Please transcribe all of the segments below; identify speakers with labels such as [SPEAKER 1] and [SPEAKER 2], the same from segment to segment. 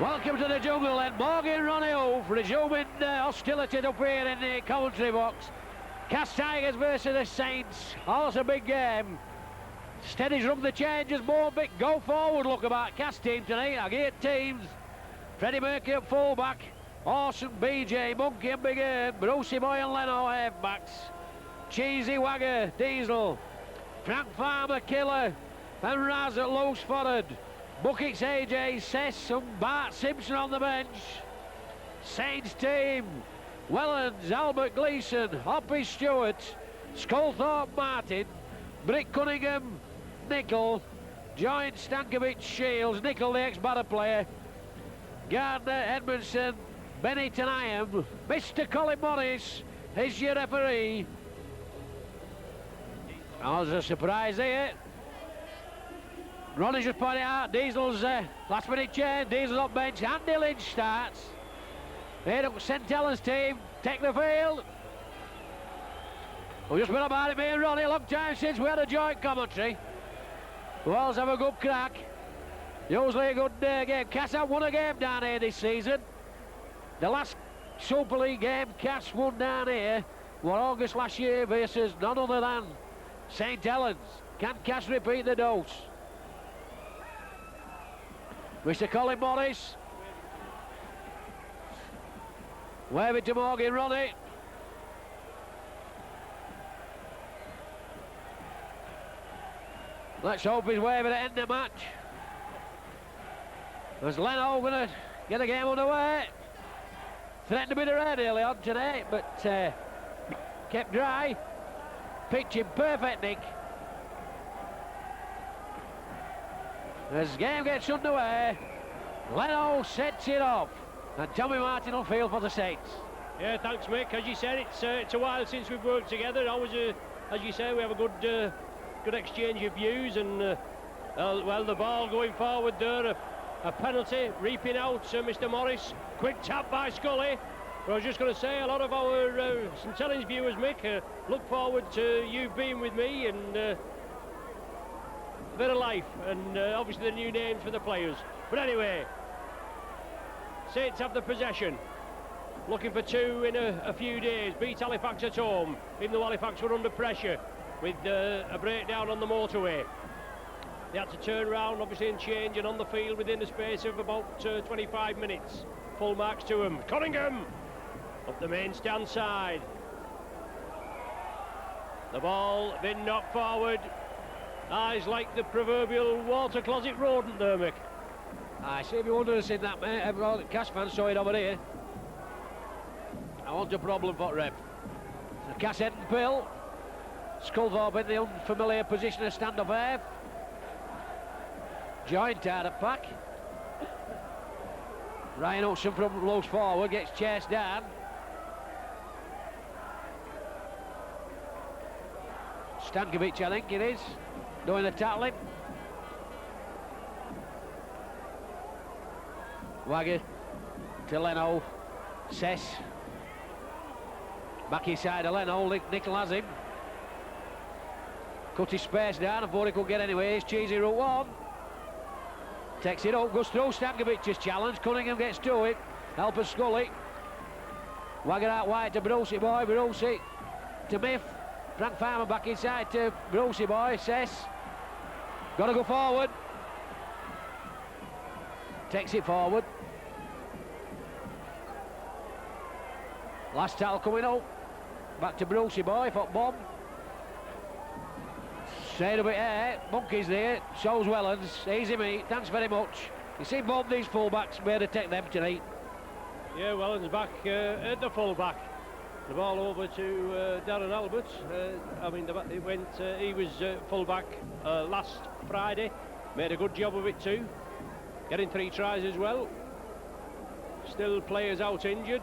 [SPEAKER 1] Welcome to the jungle and Morgan Ronnie resuming hostility up here in the commentary box. Cast Tigers versus the Saints. Oh, it's a big game. Steady's rung the changes, more big go forward look about Cast team tonight. I get teams. Freddie Murphy at fullback. Orson, BJ, Monkey and Big Herb. Brucey Boy and Leno halfbacks. Cheesy Wagger, Diesel. Frank Farmer, Killer. And Raz at loose forward. Buckets, AJ, Sess and Bart Simpson on the bench. Saints team. Wellens, Albert Gleeson, Hoppy Stewart, Sculthorpe Martin, Brick Cunningham, Nickel, Joint Stankovic Shields, Nickel the ex-batter player, Gardner, Edmondson, Bennett and Iam, Mr. Colin Morris is your referee. Oh, there's a surprise here. Ronnie just pointed out, Diesel's last minute change, Diesel's up bench, Andy Lynch starts. Here up St Helens team, take the field. We've just been about it, me and Ronnie, a long time since we had a joint commentary. We'll always have a good crack. Usually a good game. Cass have won a game down here this season. The last Super League game Cass won down here was August last year versus none other than St Helens. Can Cass repeat the dose? Mr. Colin Morris. Wave it to Morgan Ronnie. Let's hope he's waving at the end of the match. As Leno going to get the game underway. Threatened a bit of red early on today, but kept dry. Pitch in perfect nick. As the game gets underway, Leno sets it off. And Tommy Martin will field for the Saints.
[SPEAKER 2] Yeah, thanks, Mick. As you said, it's a while since we've worked together. Always, as you say, we have a good exchange of views. And well, the ball going forward there, a penalty, reaping out Mr. Morris. Quick tap by Scully. But I was just going to say, a lot of our St Helens viewers, Mick, look forward to you being with me and a bit of life, and obviously the new names for the players. But anyway. Saints have the possession, looking for two in a few days. Beat Halifax at home, even though Halifax were under pressure with a breakdown on the motorway. They had to turn around, obviously, and change, and on the field within the space of about 25 minutes. Full marks to them. Cunningham up the main stand side. The ball been knocked forward. Eyes like the proverbial water closet rodent there, Mick.
[SPEAKER 1] I see if you wonder in that, mate. Everyone, Cass fans saw it over here. I want a problem for rep. The Cass head and pill. Sculthorpe in the unfamiliar position of stand-up half. Joint out of pack. Ryan Hudson from loose forward gets chased down. Stankovic, I think it is, doing the tackling. Wagger to Leno, Sess, back inside of Leno, Nickel has him. Cut his space down before he could get anywhere. Here's Cheesy route one. Takes it up, goes through Stankovic's challenge. Cunningham gets to it. Helper Scully. Wagger out wide to Brucey Boy. Brucey to Miff. Frank Farmer back inside to Brucey Boy. Sess. Got to go forward. Takes it forward. Last tackle coming up. Back to Brucey Boy for bomb. Stayed a bit there. Monkey's there. So's Wellens. Easy meat. Thanks very much. You see both these fullbacks made to take them tonight.
[SPEAKER 2] Yeah, Wellens back at the fullback. The ball over to Darren Albert. He was fullback last Friday. Made a good job of it too. Getting 3 tries as well. Still players out injured.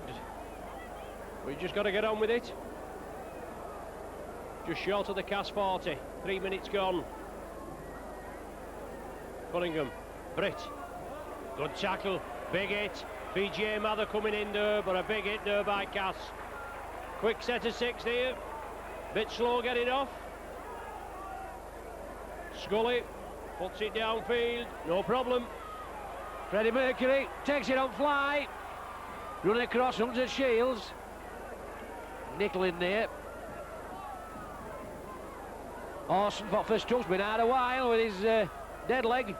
[SPEAKER 2] We've just got to get on with it. Just short of the Cass 40. 3 minutes gone. Cunningham. Britt. Good tackle. Big hit. BJ Mather coming in there, but a big hit there by Cass. Quick set of 6 here. Bit slow getting off. Scully puts it downfield. No problem.
[SPEAKER 1] Freddie Mercury takes it on fly. Running across, runs at Shields. Nickel in there. Orson for first touch, been out a while with his dead leg.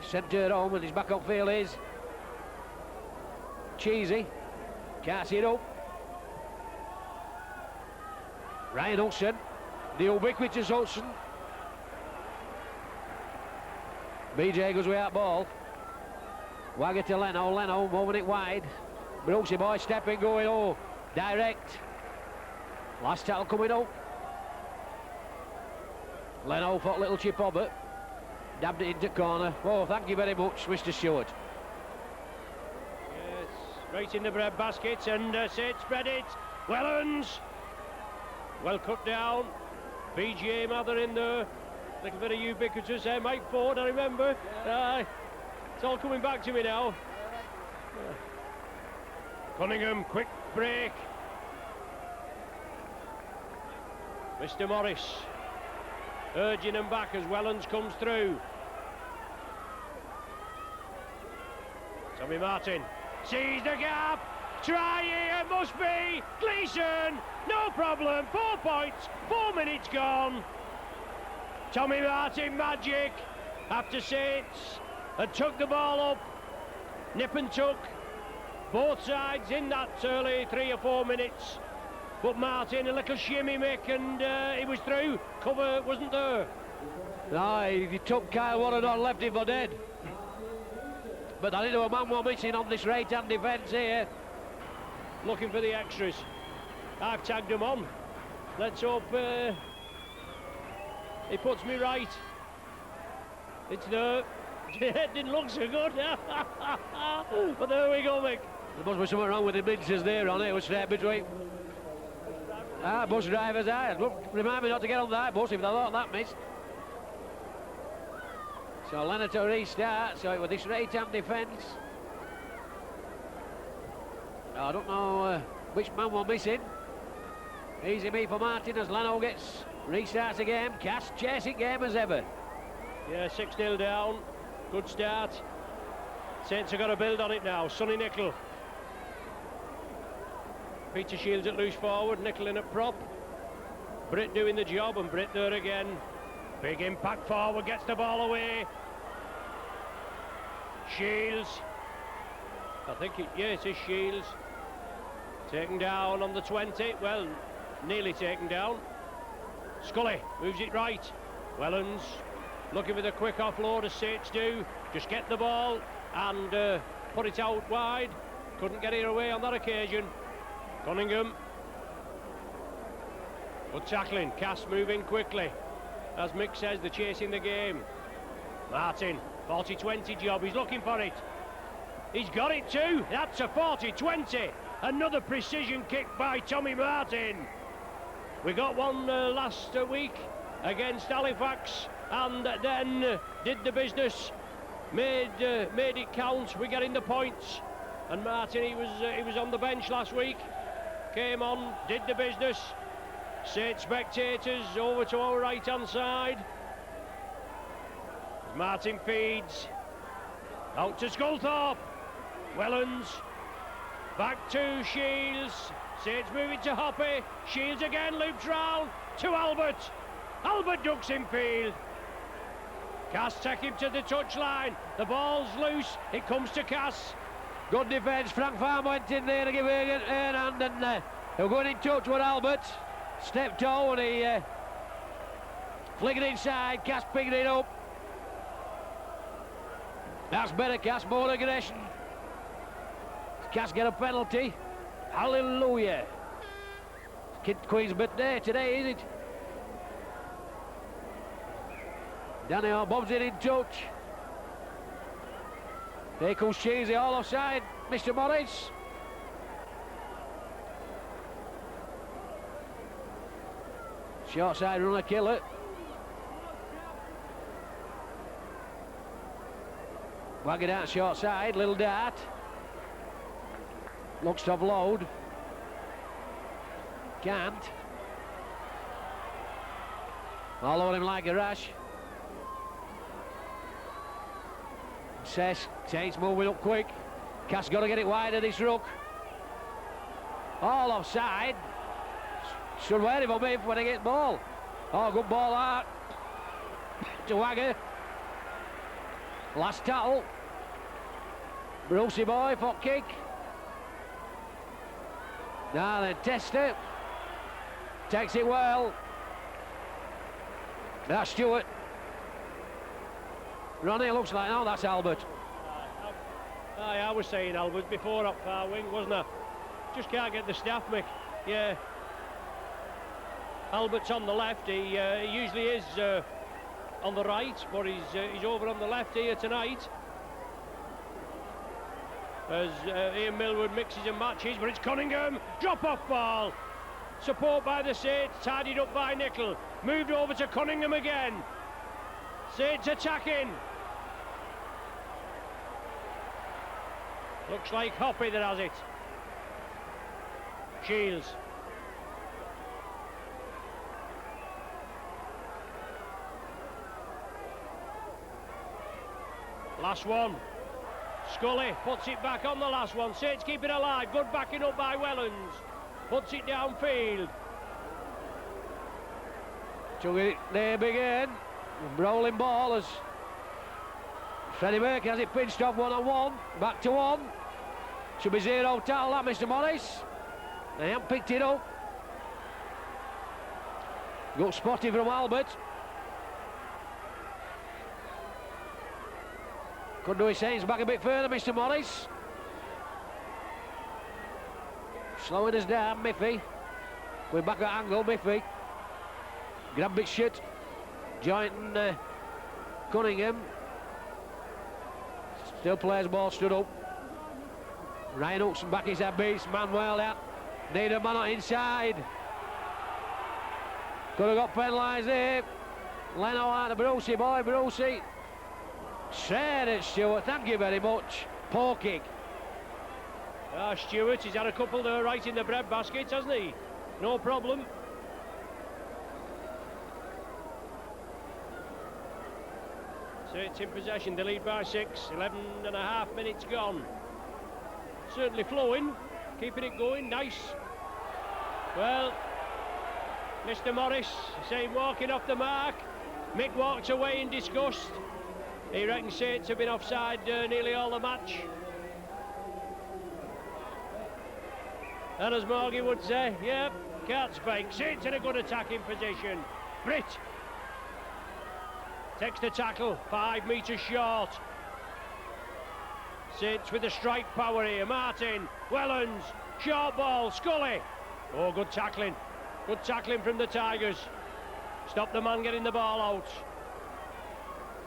[SPEAKER 1] Centre home and his back up field is Cheesy. Can't see it up. Ryan Hudson, the ubiquitous Hudson. BJ goes without ball. Wagger to Leno, Leno moving it wide. Brooksy boy stepping, going, oh, direct. Last tackle coming up. Leno for little chip Hobbit. Dabbed it into corner. Oh, thank you very much, Mr. Stewart.
[SPEAKER 2] Yes, right in the bread basket, and Sid spread it. Helens, well cut down. BJ Mather in there. Little bit of ubiquitous there. Mike Ford, I remember. It's all coming back to me now. Cunningham, quick break. Mr. Morris urging him back as Helens comes through. Tommy Martin sees the gap. Try here, must be. Gleeson, no problem. 4 points, 4 minutes gone. Tommy Martin magic after Saints had took the ball up. Nip and tuck. Both sides in that early 3 or 4 minutes. But Martin, a little shimmy Mick, and he was through. Cover wasn't there.
[SPEAKER 1] No, he took Kyle Warren, left him for dead. But I didn't know a man was missing on this right-hand defence here.
[SPEAKER 2] Looking for the extras. I've tagged him on. Let's hope he puts me right. It's there. It didn't look so good. But there we go, Mick.
[SPEAKER 1] There must be something wrong with the minces there on it. It was straight between. Bus driver's eye. Look, remind me not to get on that bus if I thought that missed. So Leonard to restart. So with this right-hand defence. I don't know which man was missing. Easy me for Martin as Leno restarts again. Cass chasing game as ever.
[SPEAKER 2] Yeah, 6-0 down. Good start. Saints have got to build on it now. Sonny Nickel. Peter Shields at loose forward, Nickel in at prop. Britt doing the job, and Britt there again. Big impact forward, gets the ball away. Shields. I think it is Shields. Taken down on the 20. Well, nearly taken down. Scully moves it right. Helens looking for the quick offload as Saints do. Just get the ball and put it out wide. Couldn't get it away on that occasion. Cunningham. Good tackling. Cass moving quickly. As Mick says, they're chasing the game. Martin, 40-20 job. He's looking for it. He's got it too. That's a 40-20. Another precision kick by Tommy Martin. We got one last week against Halifax, and then did the business. Made it count. We're getting the points. And Martin, he was on the bench last week. Came on, did the business. Saint spectators over to our right-hand side. Martin feeds. Out to Sculthorpe. Helens. Back to Shields. Saints moving to Hoppy. Shields again, loops round to Albert. Albert ducks in field. Cass take him to the touchline. The ball's loose. It comes to Cass.
[SPEAKER 1] Good defence. Frank Farm went in there to give Egan a hand, and they were going in touch with Albert. Stepped toe and he flicked it inside. Cass picked it up. That's better, Cass. More aggression. Cass get a penalty. Hallelujah. Kid Queen's birthday today, is it? Danny bobs it in touch. Here comes Cheesy, all offside. Mr. Morris. Short side runner killer. Wagger out short side, little dart. Looks to offload. Can't. All over him like a rash. Says Saints moving up quick. Cass got to get it wide of this ruck. All offside. Should wear him on me when I get ball. Oh, good ball out to Wagger. Last tackle. Brucey boy for kick. Now then, Tester takes it well. That's Stewart. Ronnie looks like, oh, that's Albert.
[SPEAKER 2] I was saying Albert before up far wing, wasn't I? Just can't get the staff, Mick. Yeah. Albert's on the left. He usually is on the right, but he's over on the left here tonight. As Ian Millwood mixes and matches, but it's Cunningham. Drop-off ball. Support by the Saints, tidied up by Nickel. Moved over to Cunningham again. Saints attacking. Looks like Hoppy that has it. Shields. Last one. Scully puts it back on the last one. Saints keep it alive. Good backing up by Helens. Puts it downfield.
[SPEAKER 1] Took it there again. Rolling ball as Freddie Baker has it pinched off 1-on-1. Back to 1. Should be 0 tackle that, Mr. Morris. They haven't picked it up. Good spotting from Albert. Could do his Saints back a bit further, Mr. Morris. Slowing us down, Miffy. We're back at angle, Miffy. Grab it shit. Jointing Cunningham. Still plays ball stood up. Ryan Hudson back his head beast. Manuel out. Need a man inside. Could have got penalised there. Leno out of Brucey, boy, Brucey. Straight at Stewart, thank you very much. Poor kick.
[SPEAKER 2] Stewart, he's had a couple there right in the bread basket, hasn't he? No problem. Saints in possession, they lead by 6. 11 and a half minutes gone. Certainly flowing, keeping it going, nice. Well, Mr. Morris saying walking off the mark. Mick walks away in disgust. He reckons Saints have been offside nearly all the match. And as Morgie would say, yep, can't spike. Saints in a good attacking position. Britt takes the tackle, 5 metres short. Saints with the strike power here. Martin, Wellens, short ball, Scully. Oh, good tackling. Good tackling from the Tigers. Stop the man getting the ball out.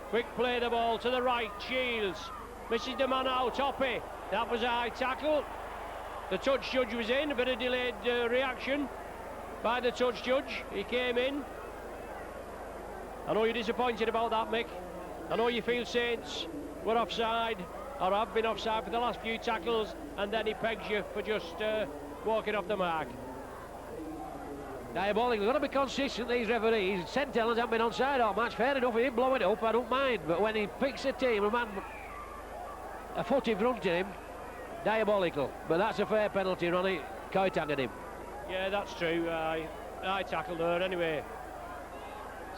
[SPEAKER 2] Quick play the ball to the right, Shields. Misses the man out, Hoppy. That was a high tackle. The touch judge was in, a bit of delayed reaction by the touch judge. He came in. I know you're disappointed about that, Mick. I know you feel Saints were offside, or have been offside for the last few tackles, and then he pegs you for just walking off the mark.
[SPEAKER 1] Diabolical. They've got to be consistent, these referees. St Helens haven't been onside all match. Fair enough, he didn't blow it up, I don't mind. But when he picks a team, a man a foot in front of him, diabolical. But that's a fair penalty, Ronnie. Coy tagged him.
[SPEAKER 2] Yeah, that's true. I tackled her anyway.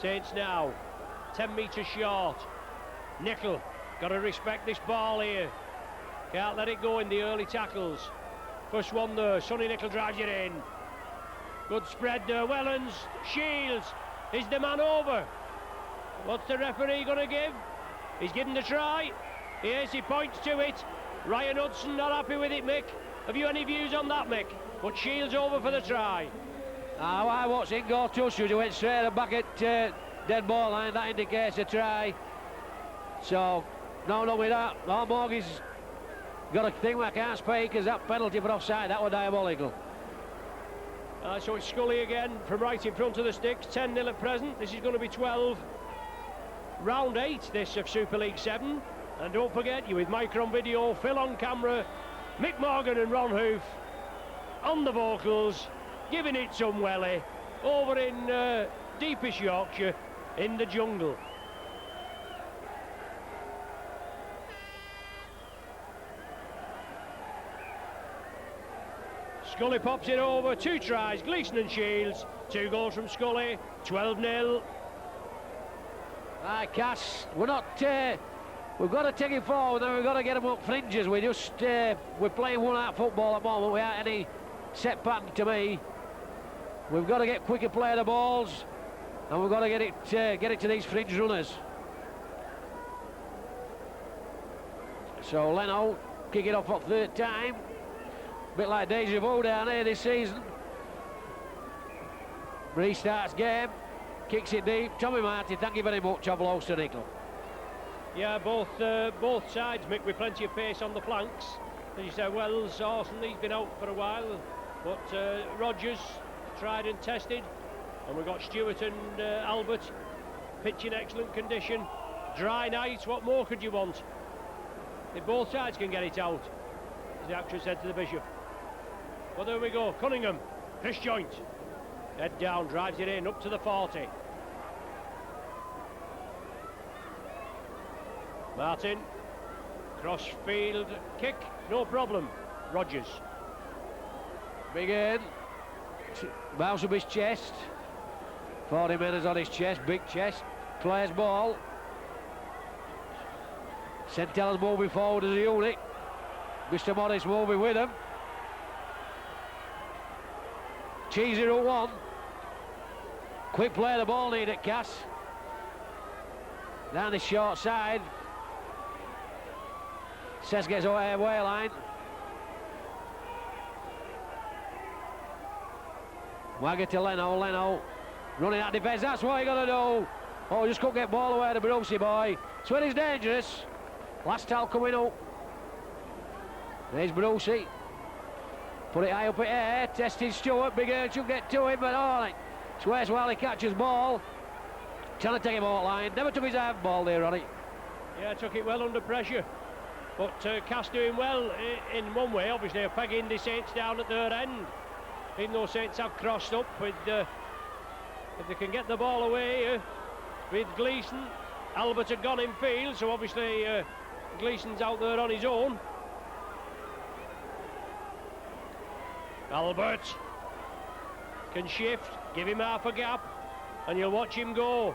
[SPEAKER 2] Saints now 10 metres short. Nickel, got to respect this ball here. Can't let it go in the early tackles. First one there, Sonny Nickel drives it in. Good spread there, Wellens, Shields, is the man over? What's the referee going to give? He's given the try. Yes, he points to it. Ryan Hudson not happy with it, Mick. Have you any views on that, Mick? But Shields over for the try.
[SPEAKER 1] I watched it go touch. He went straight back at dead ball line. That indicates a try. So, no with that. All Morgan's got a thing I can't speak because that penalty for offside, that was diabolical.
[SPEAKER 2] So it's Scully again from right in front of the sticks. 10-0 at present. This is going to be 12. Round 8, this of Super League 7. And don't forget, you with Micron Video, Phil on camera, Mick Morgan and Ron Hoof on the vocals, giving it some welly over in deepest Yorkshire in the jungle. Scully pops it over. 2 tries, Gleeson and Shields. 2 goals from Scully. 12-0.
[SPEAKER 1] Cass, we're not. We've got to take it forward, and we've got to get them up fringes. We're playing one-out football at the moment without any set pattern to me. We've got to get quicker play of the balls, and we've got to get it to these fringe runners. So Leno kick it off for 3rd time. A bit like deja vu down here this season. Restarts game, kicks it deep. Tommy Martin, thank you very much. I've lost to Nickel.
[SPEAKER 2] Yeah, both sides, Mick, with plenty of pace on the flanks. As you said, Wells, Orson, he's been out for a while, but Rogers tried and tested, and we've got Stewart and Albert, pitch in excellent condition. Dry night, what more could you want? If both sides can get it out, as the actress said to the Bishop. Well, there we go, Cunningham, Chris Joint, head down, drives it in, up to the 40. Martin, cross field kick, no problem. Rogers.
[SPEAKER 1] Big in, bounce up his chest. 40 minutes on his chest, big chest. Plays ball. Centella's moving forward as a unit. Mr. Morris moving with him. Cheesy route 1. Quick play of the ball needed, Cass. Down the short side. Cess gets away line. Wagger to Leno running at defence, that's what you got to do. Oh, just couldn't get ball away to Brucey boy. So it is dangerous. Last towel coming up. There's Brucey. Put it high up in air, testing Stewart, big air should get to him, but swears while he catches ball. Trying to take him out line, never took his handball there on it.
[SPEAKER 2] Yeah, took it well under pressure. But Cass doing well in one way, obviously, pegging the Saints down at their end. Even though Saints have crossed up, with if they can get the ball away with Gleeson. Albert had gone in field, so obviously Gleeson's out there on his own. Albert can shift, give him half a gap, and you'll watch him go.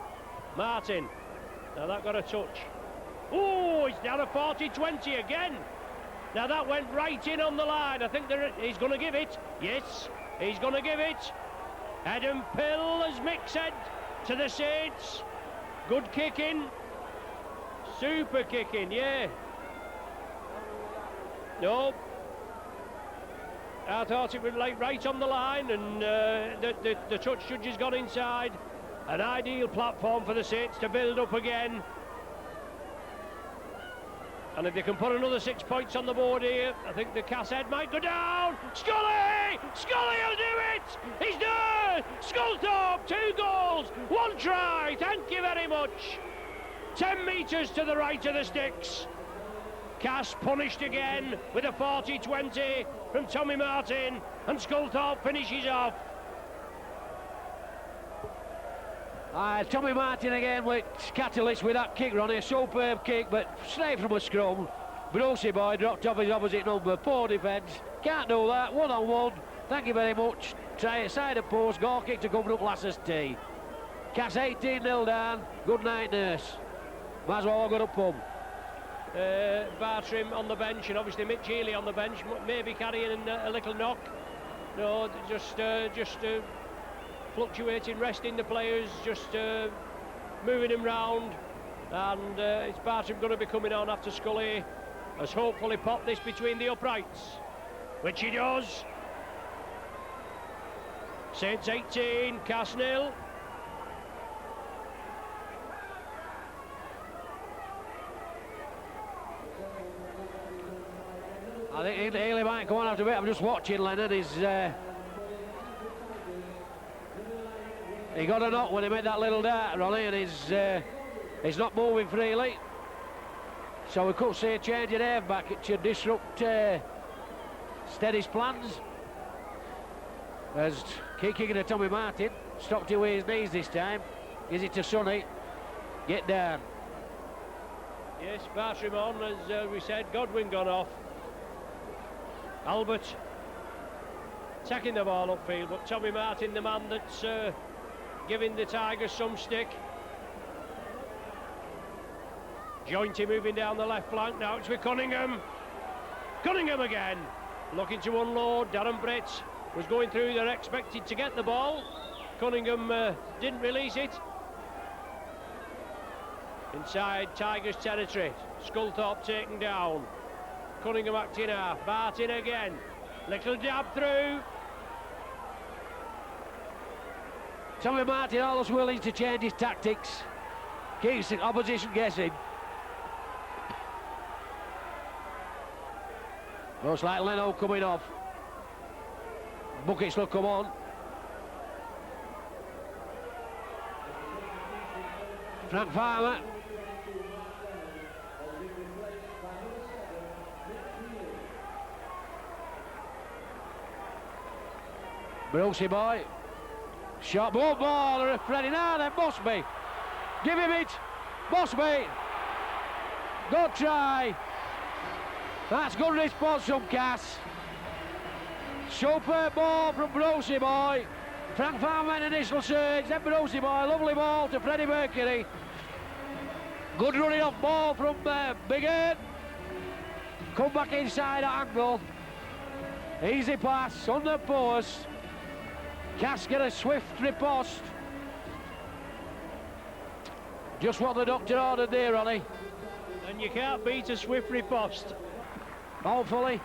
[SPEAKER 2] Martin, now that got a touch. Oh, it's down a 40-20 again. Now that went right in on the line. I think he's going to give it. Yes, he's going to give it. Head and pill, as Mick said, to the Saints. Good kicking. Super kicking, yeah. No. I thought it was like right on the line, and the touch judge has gone inside. An ideal platform for the Saints to build up again. And if they can put another 6 points on the board here, I think the Cass head might go down. Scully! Scully will do it! He's done! Sculthorpe, 2 goals, 1 try, thank you very much. 10 metres to the right of the sticks. Cass punished again with a 40-20 from Tommy Martin, and Sculthorpe finishes off.
[SPEAKER 1] Tommy Martin again with catalyst with that kick, Ronnie. A superb kick, but straight from a scrum. Brucey boy dropped off his opposite number. Poor defence. Can't do that. 1-on-1. Thank you very much. Try it side of post. Goal kick to coming up Lasses tee. Cass 18-0 down. Good night, nurse. Might as well all got up pub.
[SPEAKER 2] Bartrim on the bench, and obviously Mitch Healy on the bench, maybe carrying a little knock. No, just fluctuating, resting the players, just moving him round, and it's Bartrim going to be coming on after Scully has hopefully popped this between the uprights, which he does. Saints 18, Cass 0.
[SPEAKER 1] I think Healy might come on after a bit. I'm just watching Leonard. He got a knock when he made that little dart, Ronnie, and he's not moving freely. So we could see a change in air back. It should disrupt Steady's plans. As kicking to Tommy Martin, stopped away his knees this time. Gives it to Sonny. Get down.
[SPEAKER 2] Yes, Bartrim on, as we said. Godwin gone off. Albert taking the ball upfield, but Tommy Martin, the man that's giving the Tigers some stick. Jointy moving down the left flank, now it's with Cunningham. Cunningham again, looking to unload. Darren Britt was going through, they're expected to get the ball. Cunningham didn't release it. Inside Tigers territory, Sculthorpe taken down. Cunningham acting half, Martin again. Little jab through.
[SPEAKER 1] Tommy Martin always willing to change his tactics. Keeps the opposition guessing. Looks like Leno coming off. Buckets will come on. Frank Farmer. Brucey boy. Shot ball or a Freddie. Now there must be. Give him it. Must be. Good try. That's good response from Cass. Super ball from Brucey boy. Frank Farmer made an initial surge. Then Brucey boy. Lovely ball to Freddie Mercury. Good running off ball from Big Ed. Come back inside at angle. Easy pass on the post. Cass get a swift riposte. Just what the doctor ordered there, Ronnie.
[SPEAKER 2] And you can't beat a swift riposte.
[SPEAKER 1] Hopefully.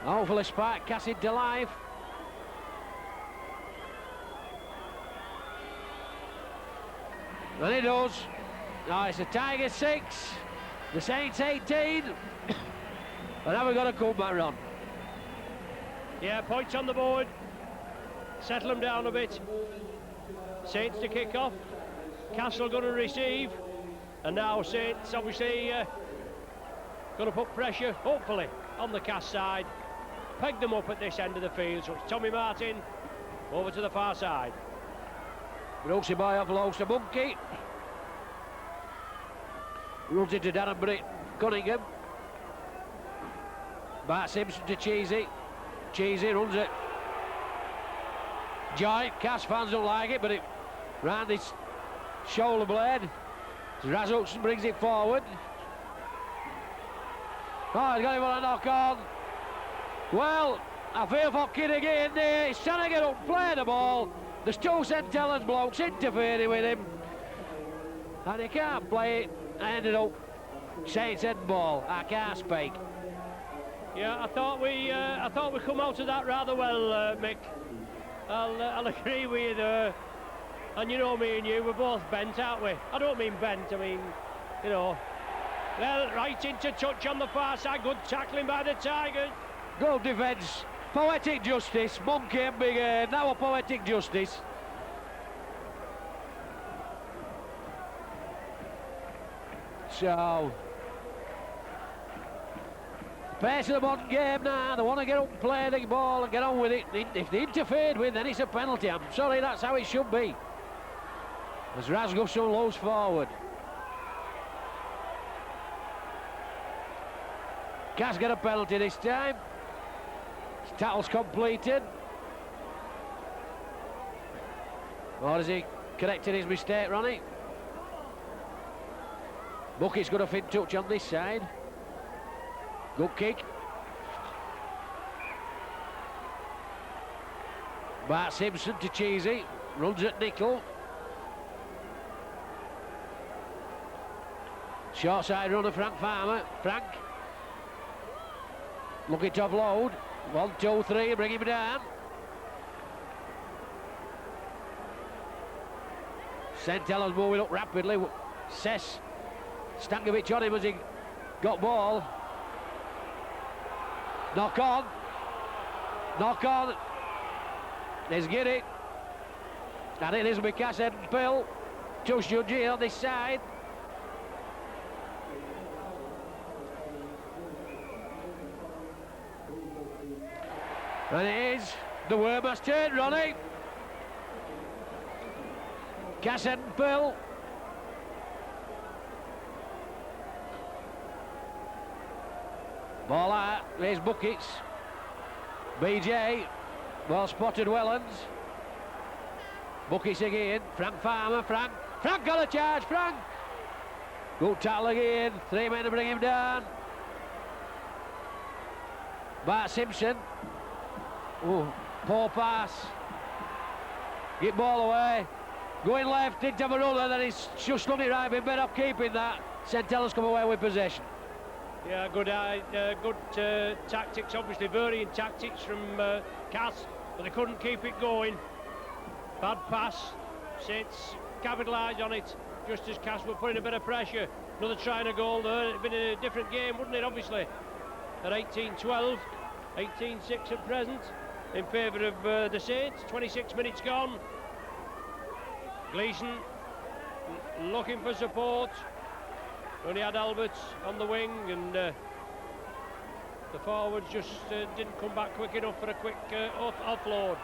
[SPEAKER 1] Hopefully Spike Cass into life. And he does. Now it's the Tigers 6, the Saints 18. And now we've got a comeback run.
[SPEAKER 2] Yeah, points on the board. Settle them down a bit. Saints to kick off. Castle going to receive. And now Saints obviously going to put pressure, hopefully, on the Cass side. Peg them up at this end of the field. So it's Tommy Martin over to the far side.
[SPEAKER 1] Brucey boy off low to Monkey. Runs into Darren Britt. Cunningham. Bart Simpson to Cheesy. Cheesy runs it. Joint. Cass fans don't like it, but it round his shoulder blade. Raz Hudson brings it forward. Oh, he's got him on a knock on. Well, I feel for Kidd again there. He's trying to get up, play the ball. There's two St Helens blokes interfering with him. And he can't play it. I ended up Saints head ball. I can't speak.
[SPEAKER 2] Yeah, I thought we come out of that rather well, Mick. I'll agree with you there. And you know me and you, we're both bent, aren't we? I don't mean bent, I mean, you know. Well, right into touch on the far side. Good tackling by the Tigers.
[SPEAKER 1] Good defence. Poetic justice. Monkey and Big Ed. Now a poetic justice. So, pace of the modern game now. They want to get up and play the ball and get on with it. If they interfered with, then it's a penalty. I'm sorry, that's how it should be. As Rasmussen lows forward. Cass get a penalty this time. His tackle's completed. Or has he corrected his mistake, Ronnie? Bucket's got a fin touch on this side. Good kick. Bart Simpson to Cheesy. Runs at nickel. Short side runner, Frank Farmer. Frank. Looking to offload. 1, 2, 3, bring him down. St Helens moving up rapidly. Sess Stankovic on him as he got ball. Knock on. Knock on. There's Giddy. I think this will be Cass and Bill. Two judges on this side. And it is the Wormer's turn, Ronnie. Cass and Bill. Ball out, there's Buckets. BJ, well spotted Helens. Buckets again, Frank Farmer, Frank got a charge, Frank! Good tackle again, 3 men to bring him down. Bart Simpson. Oh, poor pass. Get ball away. Going left, didn't have a runner, then he's just done it right, been better off keeping that. Centella's come away with possession.
[SPEAKER 2] Yeah, good tactics, obviously varying tactics from Cass, but they couldn't keep it going. Bad pass, Saints capitalised on it, just as Cass were putting a bit of pressure. Another trying a goal there, it'd been a different game, wouldn't it, obviously? At 18-12, 18-6 at present, in favour of the Saints, 26 minutes gone. Gleeson looking for support. Only had Alberts on the wing, and the forwards just didn't come back quick enough for a quick offload.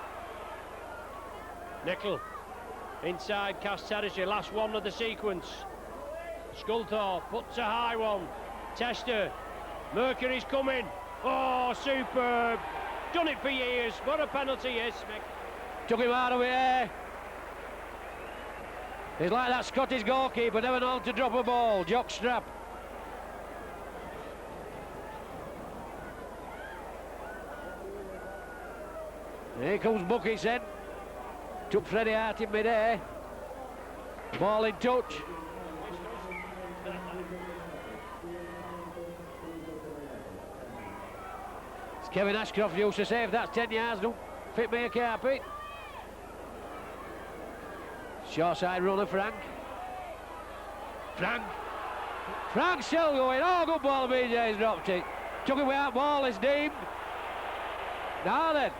[SPEAKER 2] Nickel inside Cass territory, last one of the sequence. Sculthorpe puts a high one. Tester, Mercury's coming. Oh, superb! Done it for years. What a penalty, yes, Mick.
[SPEAKER 1] Took him out of it. He's like that Scottish goalkeeper, never known to drop a ball. Jock Strap. Here comes Buckets then. Took Freddie out in mid-air. Ball in touch. It's Kevin Ashcroft used to say, if that's 10 yards, don't fit me a carpet. Short side runner, Frank still going. Oh, good ball, BJ's dropped it. Took it without ball, it's deemed. Now then.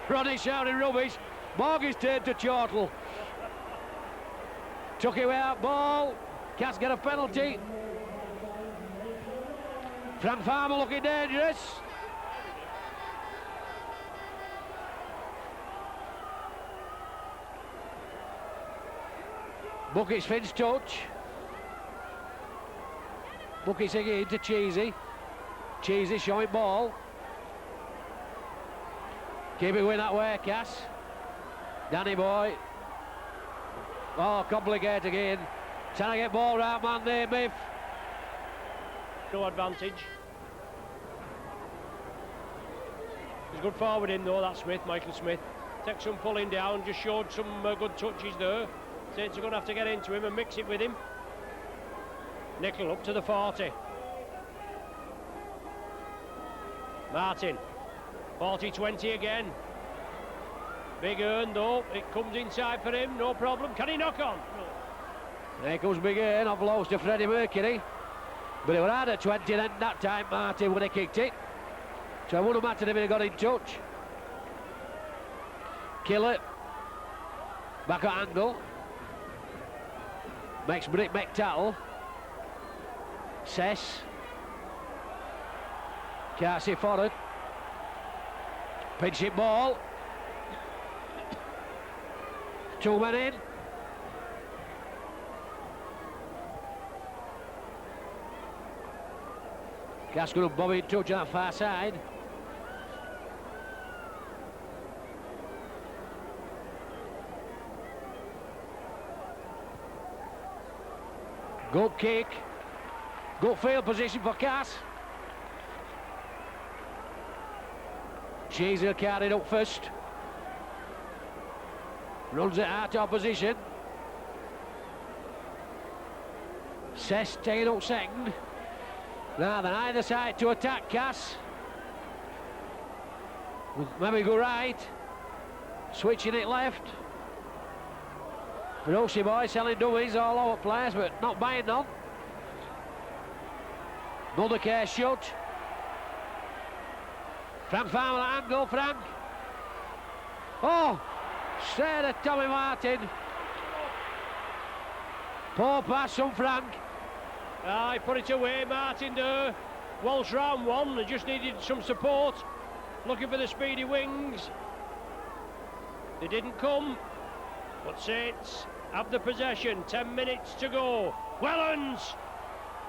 [SPEAKER 1] Ronnie shouting rubbish. Morgan's turned to chortle. Took it without ball. Cass get a penalty. Frank Farmer looking dangerous. Buckets Finn's touch. Buckets again to Cheesy. Cheesy showing ball. Keep it going that way, Cass. Danny boy. Oh, complicated again. Trying to get ball round man there, Miff.
[SPEAKER 2] No advantage. He's good forward in though, that Smith, Michael Smith. Takes some pulling down, just showed some good touches there. Saints are going to have to get into him and mix it with him. Nickel up to the 40. Martin. 40-20 again. Big Earn though, it comes inside for him, no problem. Can he knock on? No.
[SPEAKER 1] There comes Big Earn, offloads to Freddie Mercury. But it was hard at 20 then that time, Martin, when he kicked it. So it wouldn't have mattered if he got in touch. Killer. Back at angle. Makes Brick McTattle. Sess. Can't see forward. Pinch it ball. 2 men in. Cass going to bob in touch on that far side. Good kick. Good field position for Cass. Cheesy carried up first. Runs it out of opposition. Sess taking up second. Now then, either side to attack Cass. Maybe go right. Switching it left. Ferocity boy selling dummies all over the place, but not buying none. Mothercare shut. Frank Farmer at angle, Frank. Oh, straight at Tommy Martin. Poor pass from Frank.
[SPEAKER 2] He put it away, Martin there. Walsh round one, they just needed some support. Looking for the speedy wings. They didn't come. But Saints have the possession, 10 minutes to go. Helens!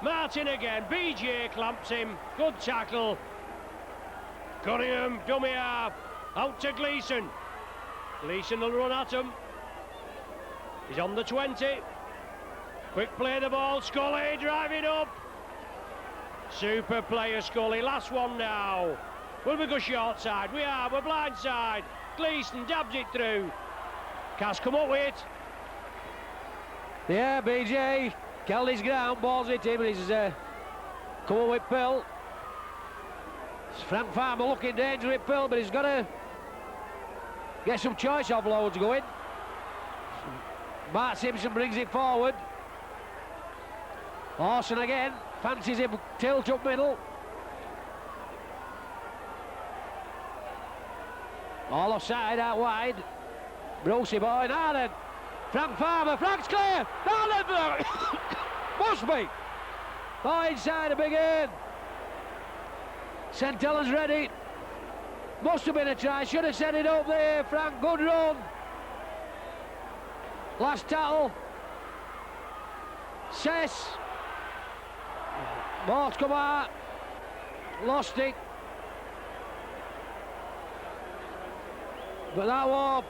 [SPEAKER 2] Martin again. BJ clamps him. Good tackle. Cunningham, dummy half. Out to Gleeson. Gleeson will run at him. He's on the 20. Quick play the ball. Scully driving up. Super player Scully. Last one now. Will we go short side? We are. We're blind side. Gleeson dabs it through. Cass come up with it.
[SPEAKER 1] Yeah, BJ held his ground, balls it in, but he's come up with Pill. Frank Farmer looking dangerous with Pill, but he's got to get some choice offloads going. Bart Simpson brings it forward. Orson again, fancies him, tilt up middle. All offside, out wide. Brucey boy, now then. Frank Farmer, Frank's clear! Now then! Must be! Oh, inside a big end. St Helens ready. Must have been a try, should have set it up there. Frank, good run. Last tackle. Cess. Ball's come out. Lost it. But that was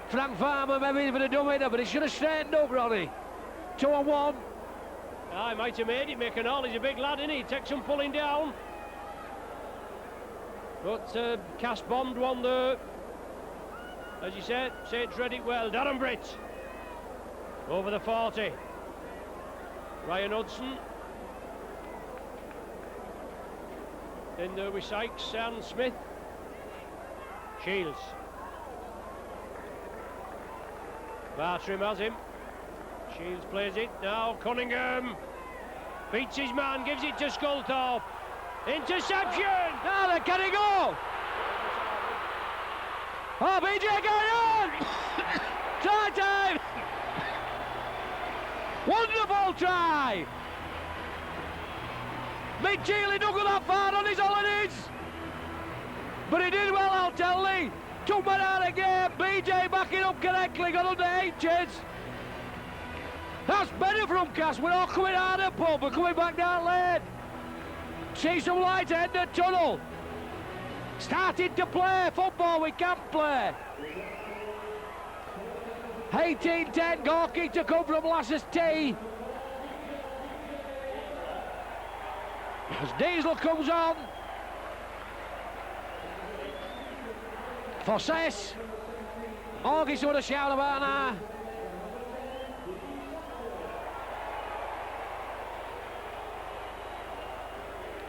[SPEAKER 1] Frank Farmer, maybe for the dumb hitter, but he should have straightened up, Ronnie. 2-on-1.
[SPEAKER 2] I might have made it, make an all. He's a big lad, isn't he? Takes some pulling down. But Cass bombed one there. As you said, Saints read it well. Darren Britt over the 40. Ryan Hudson. In there with Sykes and Smith. Shields. Bartrim has him. Shields plays it. Now Cunningham beats his man, gives it to Sculthorpe. Interception!
[SPEAKER 1] Now then, can he go? Oh, BJ going on! Try time! Wonderful try! Mick Keeley don't go that far on his holidays. But he did well, I'll tell thee. Took man out again. BJ backing up correctly, got under H's. That's better from Cass. We're all coming out of the pub. We're coming back down lane. See some light ahead of the tunnel. Started to play football, we can't play. 18-10, goal kick to come from Lasses T. As Diesel comes on. For Cess. August with a shout about now.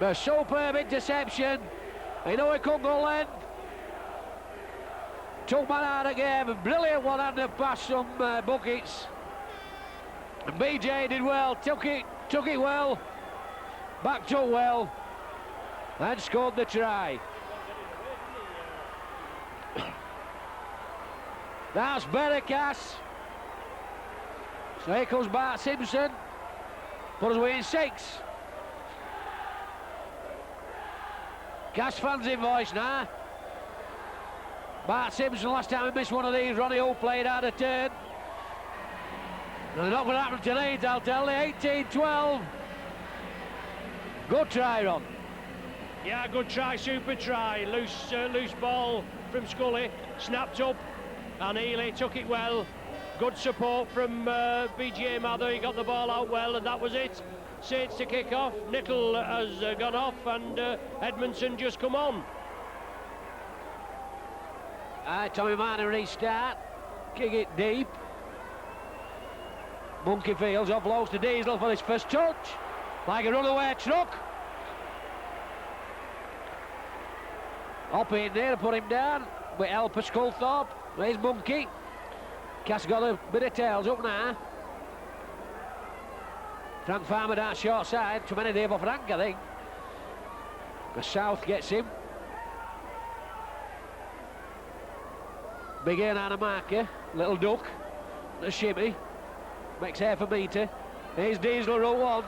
[SPEAKER 1] A superb interception. You know he couldn't go length. Took man out of the game. A brilliant one-hander past some buckets. And BJ did well. Took it well. Backed up well. And scored the try. That's better, Cass. So here comes Bart Simpson. Put us away in 6. Cass fans in voice now. Bart Simpson, last time he missed one of these, Ronnie Hull played out of turn. And they're not going to happen tonight, I'll tell you. 18-12. Good try, Ron.
[SPEAKER 2] Yeah, good try, super try. Loose ball from Scully. Snapped up. And Healy took it well. Good support from BJ Mather. He got the ball out well, and that was it. Saints to kick off. Nickel has gone off, and Edmondson just come on.
[SPEAKER 1] Tommy Martin restart. Kick it deep. Monkey Fields offloads to Diesel for his first touch. Like a runaway truck. Up in there to put him down. With help of Sculthorpe. There's Monkey. Cass got a bit of tails up now. Frank Farmer down short side. Too many there for Frank, I think. The South gets him. Big air on a marker. Little duck. A shimmy. Makes half a metre. Here's Diesel, row 1.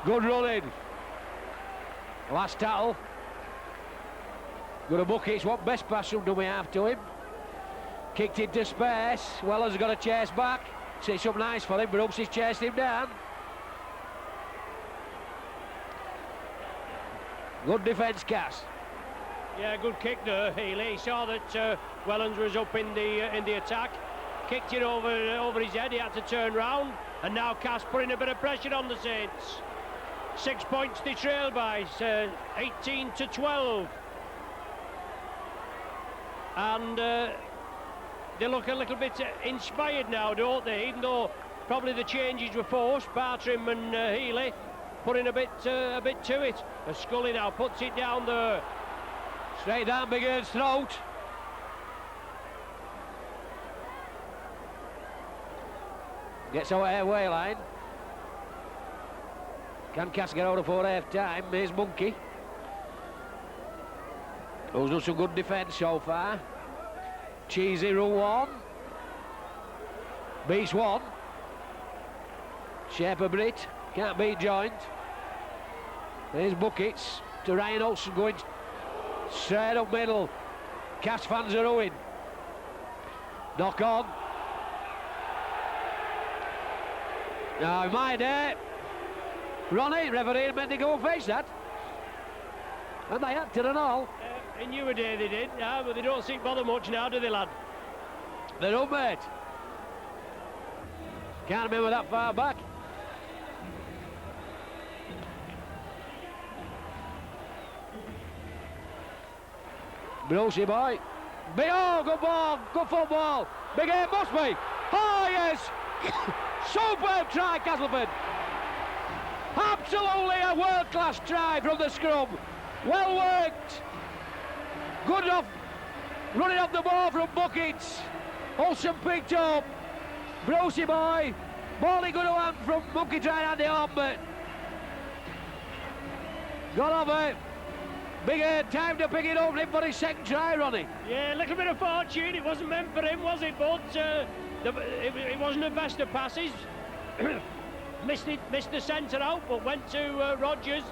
[SPEAKER 1] Good running. Last tackle. Got a bucket, it's what best pass from dummy half to him. Kicked into space. Weller's got a chase back. Sits up nice for him, but Upsy's chased him down. Good defence, Cass.
[SPEAKER 2] Yeah, good kick there, Healy. He saw that Helens was up in the attack, kicked it over his head. He had to turn round, and now Cass putting a bit of pressure on the Saints. 6 points they trail by, 18 to 12, and they look a little bit inspired now, don't they? Even though probably the changes were forced. Bartrim and Healy putting a bit to it. And Scully now puts it down there.
[SPEAKER 1] Straight down Big Earn's throat. Gets out halfway line. Can Cass get out before half time? Here's Monkey, who's done some good defence so far. Cheesy rule one. Beats one. Shape of Brit. Can't beat joint. There's Buckets to Ryan Olsen going straight up middle. Cass fans are ruined. Knock on. Now, in my day, Ronnie, referee, meant to go and face that. And they acted and all.
[SPEAKER 2] In your day they did, but they don't seem to bother much now, do they, lad?
[SPEAKER 1] They don't, mate. Can't remember that far back. Brucey boy. Oh, good ball, good football. Big aim must be. Oh, yes. Superb try, Castleford. Absolutely a world-class try from the scrum. Well worked. Good enough. Running off the ball from Buckets. Olsen picked up. Brucey boy. Ball he good hand from Monkey trying to hand it on, but got off it. Big time to pick it up for his second try, Ronnie.
[SPEAKER 2] Yeah, a little bit of fortune. It wasn't meant for him, was it? But it wasn't the best of passes. Missed the centre out, but went to Rogers.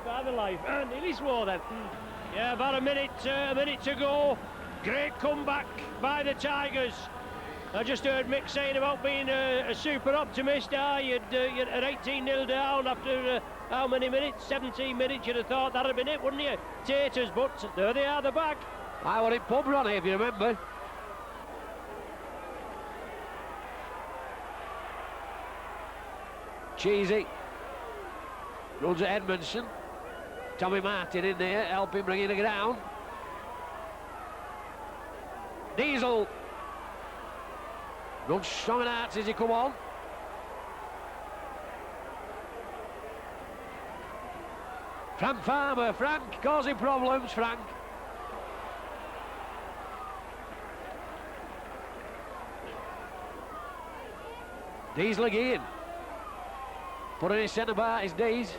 [SPEAKER 2] By the life, nearly swore then. Yeah, about a minute to go. Great comeback by the Tigers. I just heard Mick saying about being a super optimist. You're at 18-0 down after how many minutes? 17 minutes. You'd have thought that'd have been it, wouldn't you? Taters, but there they are, they're back.
[SPEAKER 1] I were in pub, Ronnie, if you remember. Cheesy runs at Edmondson. Tommy Martin in there, helping bring it down. Diesel runs strong and hard as he come on. Frank Farmer, Frank causing problems, Frank. Diesel again. Putting his centre bar is Dees.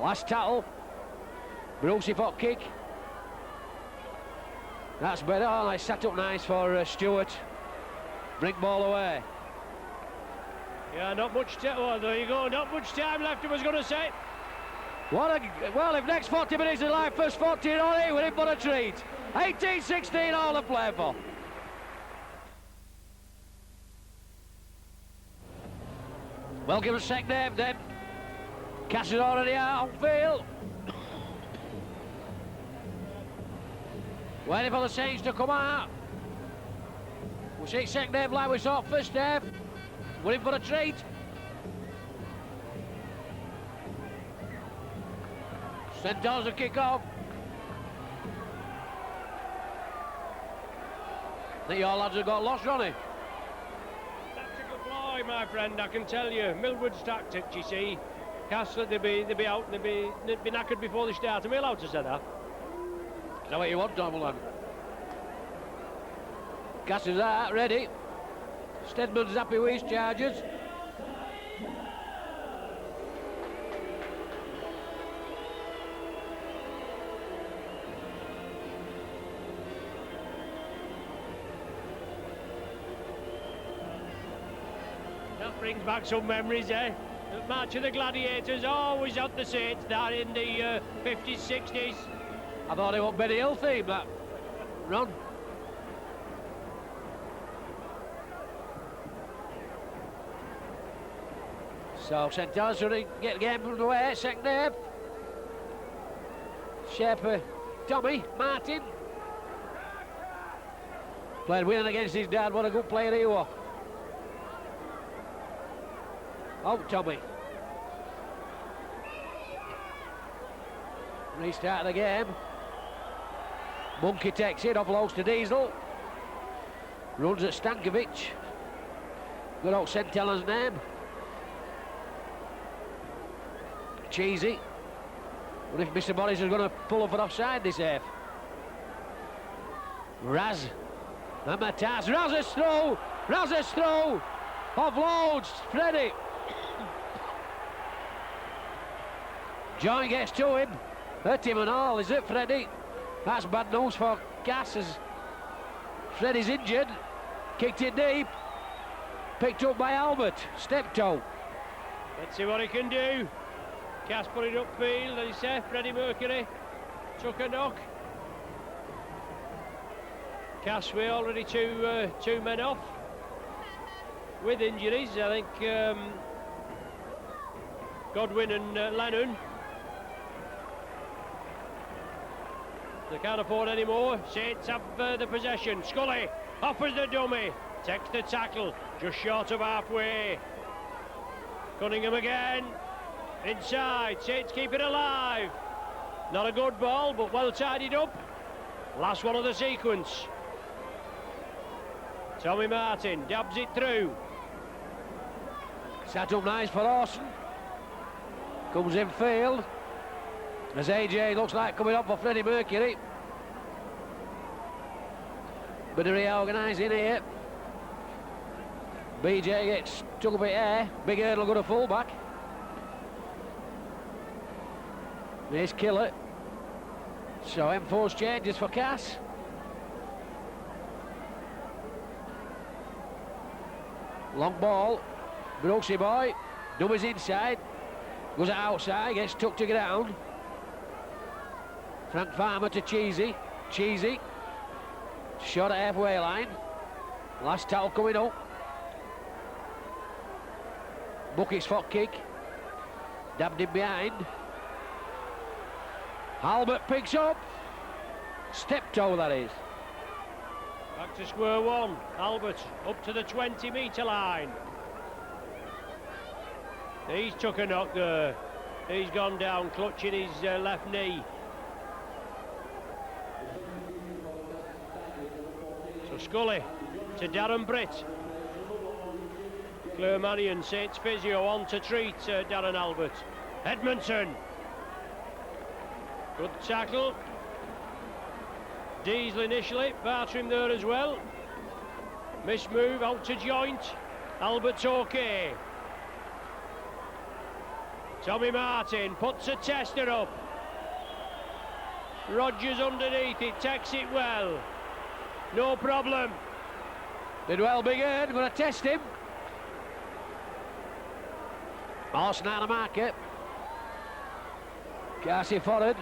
[SPEAKER 1] Last tackle. Brucey foot kick. That's better. Oh, they set up nice for Stewart. Bring ball away.
[SPEAKER 2] Yeah, not much time. Oh, there you go. Not much time left, I was going to say.
[SPEAKER 1] Well, if next 40 minutes is like first 40 on it, we're in for a treat. 18-16 all to play for. Well, give us a second half then. Cass is already out on field. Waiting for the Saints to come out. We'll see second half like we saw first half. We're in for a treat. Centaurs a kick off. I think your lads have got lost, Ronnie.
[SPEAKER 2] Tactical ploy, my friend, I can tell you. Millwood's tactics, you see. Castle, they'd be out, they'd be knackered before they start. Am I allowed to say that?
[SPEAKER 1] Is that what you want, Dumbledore? Cass is out, ready. Stedman's happy with his charges.
[SPEAKER 2] That brings back some memories, eh? The March of the Gladiators, always at the Saints there in the 50s, 60s.
[SPEAKER 1] I thought it was Benny Hill theme, that run. So St Helens trying to get the game from the way, second half. Shape Tommy Martin. Played winning against his dad, what a good player he was. Oh, Tommy. Restart the game. Monkey takes it, offloads to Diesel. Runs at Stankovic. Good old St Helens name. Cheesy. What if Mr. Morris is going to pull up for offside this half? Raz. And Matas. Raz's throw. Raz's throw. Offloads. Freddie. Joy gets to him. Hurt him and all, is it, Freddie? That's bad news for Cass as Freddie's injured. Kicked it deep. Picked up by Albert. Step toe.
[SPEAKER 2] Let's see what he can do. Cass put it upfield, as he said. Freddie Mercury took a knock. Cass were already two men off with injuries. I think Godwin and Lennon. They can't afford any more. Saints have the possession. Scully offers the dummy. Takes the tackle. Just short of halfway. Cunningham again. Inside. Saints keep it alive. Not a good ball, but well tidied up. Last one of the sequence. Tommy Martin dabs it through.
[SPEAKER 1] Sat up nice for Orson. Comes in field. As AJ looks like coming up for Freddie Mercury. Bit of reorganising here. BJ gets took a bit air. Big hurdle go to full-back. Here's Killer. So M4's changes for Cass. Long ball. Brooksy boy. Numbers inside. Goes outside. Gets tucked to ground. Frank Farmer to Cheesy. Cheesy. Shot at halfway line. Last tackle coming up. Bucket's foot kick. Dabbed him behind. Albert picks up. Step toe, that is.
[SPEAKER 2] Back to square one. Albert up to the 20-metre line. He's took a knock there. He's gone down clutching his left knee. So Scully to Darren Britt. Claire Marion, Saints physio on to treat Darren Albert. Edmondson. Good tackle. Diesel initially, Bartram there as well. Miss move out to joint. Albert's okay. Tommy Martin puts a tester up. Rogers underneath it, takes it well. No problem.
[SPEAKER 1] Did well, Big Ern, going to test him. Orson out of market. Cassie forward.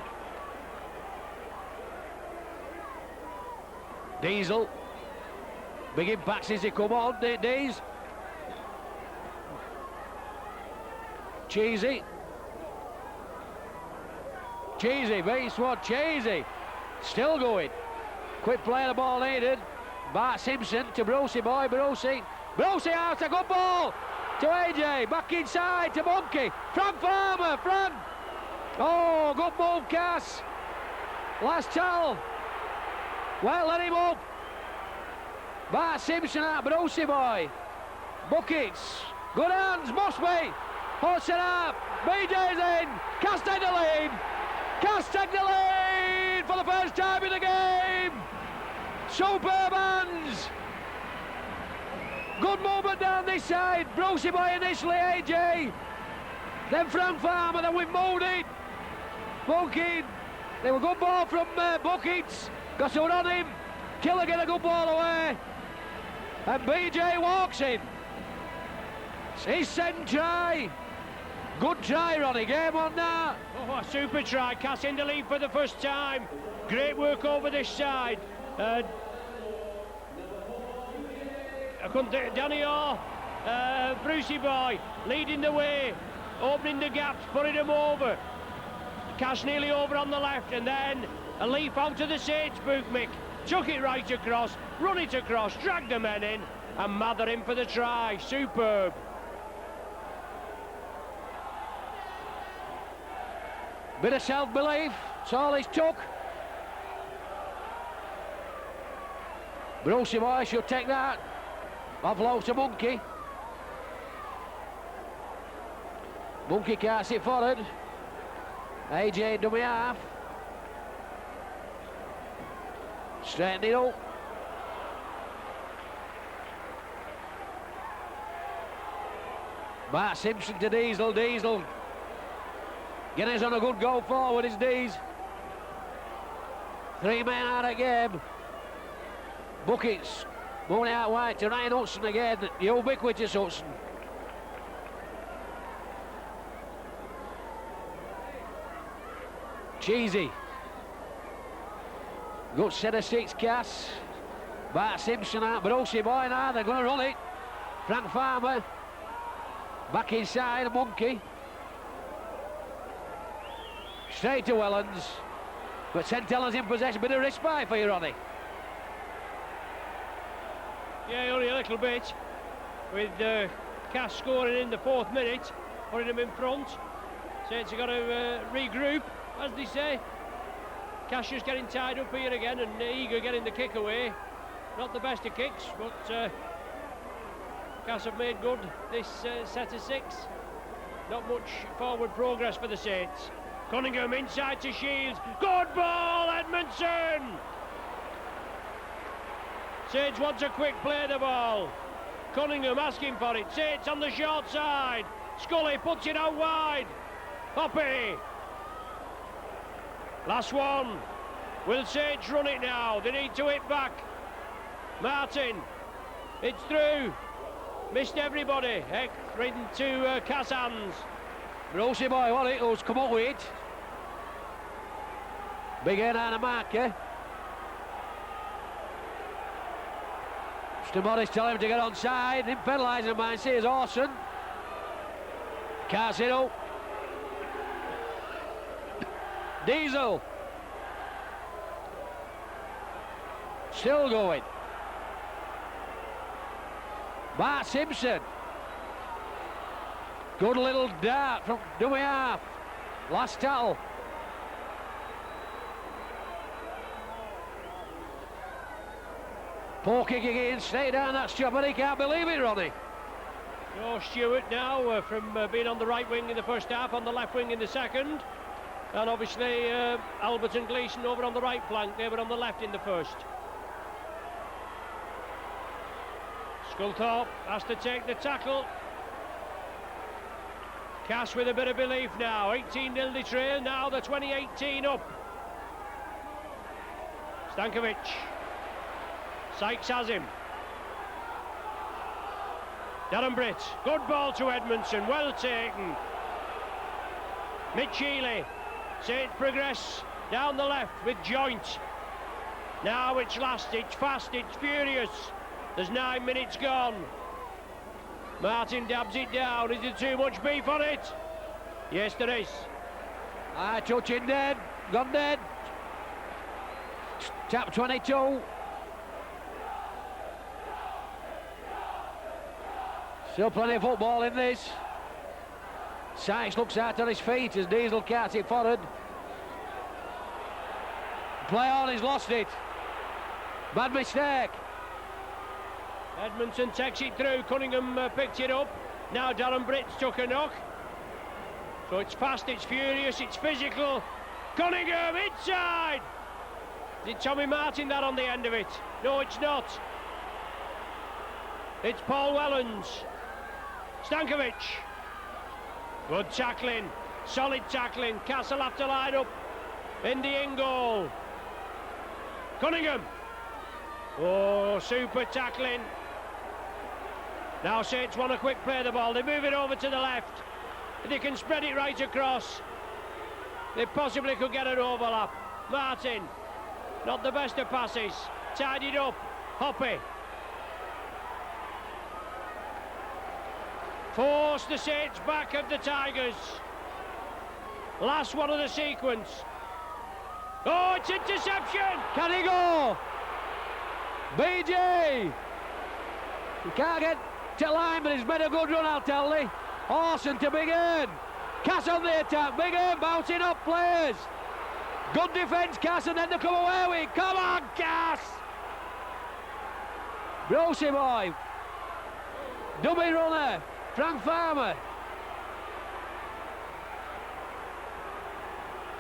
[SPEAKER 1] Diesel. Big impacts as he come on, Dees. Cheesy. Cheesy, base one, Cheesy. Still going. Quick play of the ball needed. Bart Simpson to Brucey boy, Brucey. Brucey out, a good ball to AJ. Back inside to Monkey. Frank Farmer, Frank. Oh, good move, Cass. Last towel. Well, let him up. Bart Simpson out, Brucey boy. Buckets. Good hands, must be. Puts it up. BJ's in. Cass take the lead. Cass take the lead for the first time in the game. Superb hands. Good movement down this side. Brucey boy initially, AJ. Then Frank Farmer, then we moved it. Bucket. They were good ball from Buckets. Got to on him. Killer get a good ball away. And BJ walks in. It's his second try. Good try, Ronnie. Game on now.
[SPEAKER 2] Oh, a super try. Cass in the lead for the first time. Great work over this side. I couldn't think. Danny Orr Brucey boy leading the way, opening the gaps, putting them over. Cash nearly over on the left, and then a leap out to the Saints book, Mick. Took it right across, run it across, dragged the men in, and Mather in for the try. Superb.
[SPEAKER 1] Bit of self-belief, that's all he's took. Brucey boy should take that. Offload to Monkey. Monkey can't sit forward. AJ dummy half. Straighten it up. Mark Simpson to Diesel. Diesel getting us on a good go forward, his Dees. 3 men out of game. Buckets moving out wide to Ryan Hudson again. The ubiquitous Hudson. Cheesy. Good set of 6 casts. Bart Simpson out, Brucey boy now, they're going to run it. Frank Farmer. Back inside, Monkey. Straight to Helens. But St Helens in possession, bit of respite for you, Ronnie.
[SPEAKER 2] Yeah, only a little bit. With Cass scoring in the 4th minute, putting them in front. Saints have got to regroup, as they say. Cash is getting tied up here again, and Eager getting the kick away. Not the best of kicks, but Cass have made good this set of 6. Not much forward progress for the Saints. Cunningham inside to Shields. Good ball, Edmondson! Saints wants a quick play the ball. Cunningham asking for it. Saints on the short side. Scully puts it out wide. Hoppy. Last one. Will Saints run it now? They need to hit back. Martin. It's through. Missed everybody. Heck, right into Cass hands.
[SPEAKER 1] Brucey boy, what it was, come up with it. Big head on the marker. Mr. Morris telling him to get onside. Didn't penalise him, man. See his Orson. Can't up. Diesel. Still going. Bart Simpson. Good little dart from dummy half. Last tackle. Poor kick again, straight down that strap, but he can't believe it, Ronnie.
[SPEAKER 2] No, Stewart now from being on the right wing in the first half, on the left wing in the second. And obviously Albert and Gleeson over on the right flank, they were on the left in the first. Sculthorpe has to take the tackle. Cass with a bit of belief now. 18-0 the trail, now the 2018 up. Stankovic. Sykes has him. Darren Britt. Good ball to Edmondson. Well taken. Mitch Healy. Saints progress down the left with Joint. Now it's last. It's fast. It's furious. There's 9 minutes gone. Martin dabs it down. Is there too much beef on it? Yes, there is.
[SPEAKER 1] Touching dead. Gone dead. Tap 22. Still plenty of football in this. Sykes looks out on his feet as Diesel carts it forward. Play on, he's lost it. Bad mistake.
[SPEAKER 2] Edmondson takes it through. Cunningham picked it up. Now Darren Britt's took a knock. So it's fast, it's furious, it's physical. Cunningham inside. Did Tommy Martin that on the end of it? No, it's not. It's Paul Helens. Stankovic. Good tackling, solid tackling. Castle have to line up in the in goal. Cunningham. Oh, super tackling. Now Saints want a quick play the ball. They move it over to the left. They can spread it right across. They possibly could get an overlap. Martin, not the best of passes. Tied it up. Hoppy. Force the Saints back of the Tigers. Last one of the sequence. Oh, it's interception!
[SPEAKER 1] Can he go? BG! He can't get to line, but he's made a good run, I'll tell you. Orson to Big Earn. Cass on the attack. Big Earn bouncing up players. Good defence, Cass, and then they come away with. Come on, Cass! Brucey boy. Dummy runner. Frank Farmer.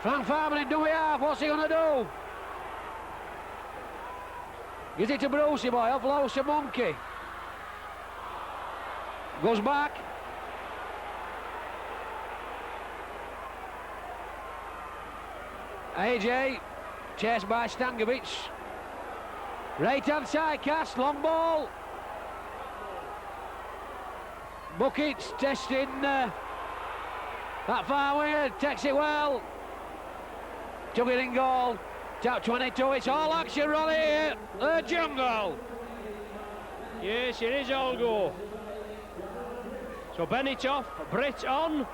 [SPEAKER 1] Frank Farmer in dummy half. What's he going to do? Gives it to Brucey boy. Off Lowson Monkey. Goes back. AJ, chased by Stankovic. Right hand side, Cass, long ball. Buckets testing that far winger, takes it well. Took it in goal. Top 22, it's all action run here. The jungle.
[SPEAKER 2] Yes, it is all go. So Bennett off, Britt on.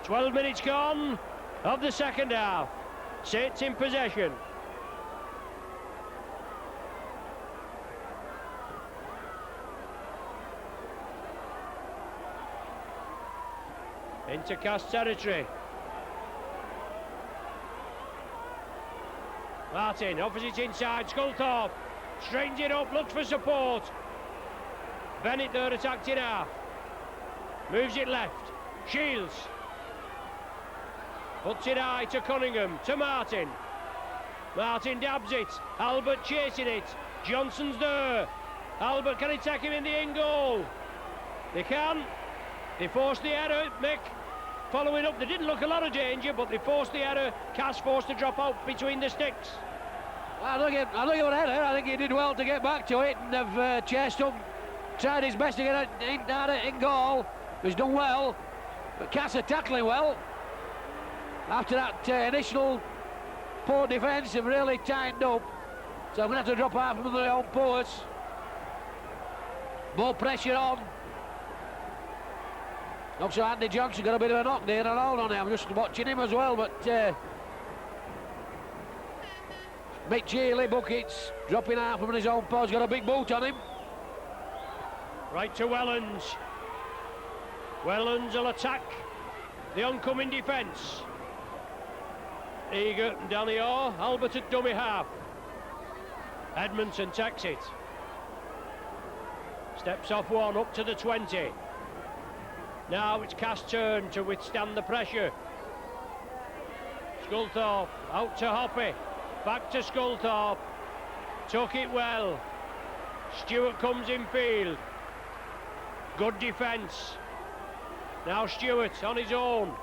[SPEAKER 2] 12 minutes gone of the second half. Saints in possession. Into Cass territory. Martin offers it inside. Sculthorpe straightens it up, looks for support. Bennett there attacked in half. Moves it left. Shields. Puts it high to Cunningham, to Martin. Martin dabs it. Albert chasing it. Johnson's there. Albert, can he take him in the in goal? They can. They forced the error. Mick following up. They didn't look a lot of danger, but they forced the error. Cass forced to drop out between the sticks.
[SPEAKER 1] I think it was error. I think he did well to get back to it, and have chased up, tried his best to get it in goal. He's done well, but Cass are tackling well. After that initial poor defence, they've really tightened up. So I'm going to have to drop out from their own posts. More pressure on. Also, Andy Johnson got a bit of a knock there and all on him. I'm just watching him as well, but Mick Cheeley, buckets, dropping out from his own post, got a big boot on him.
[SPEAKER 2] Right to Helens. Helens will attack the oncoming defence. Eager and Danny Orr, Albert at dummy half. Edmondson takes it. Steps off one, up to the 20. Now it's Cass' turn to withstand the pressure. Sculthorpe out to Hoppy. Back to Sculthorpe. Took it well. Stewart comes in field. Good defence. Now Stewart on his own.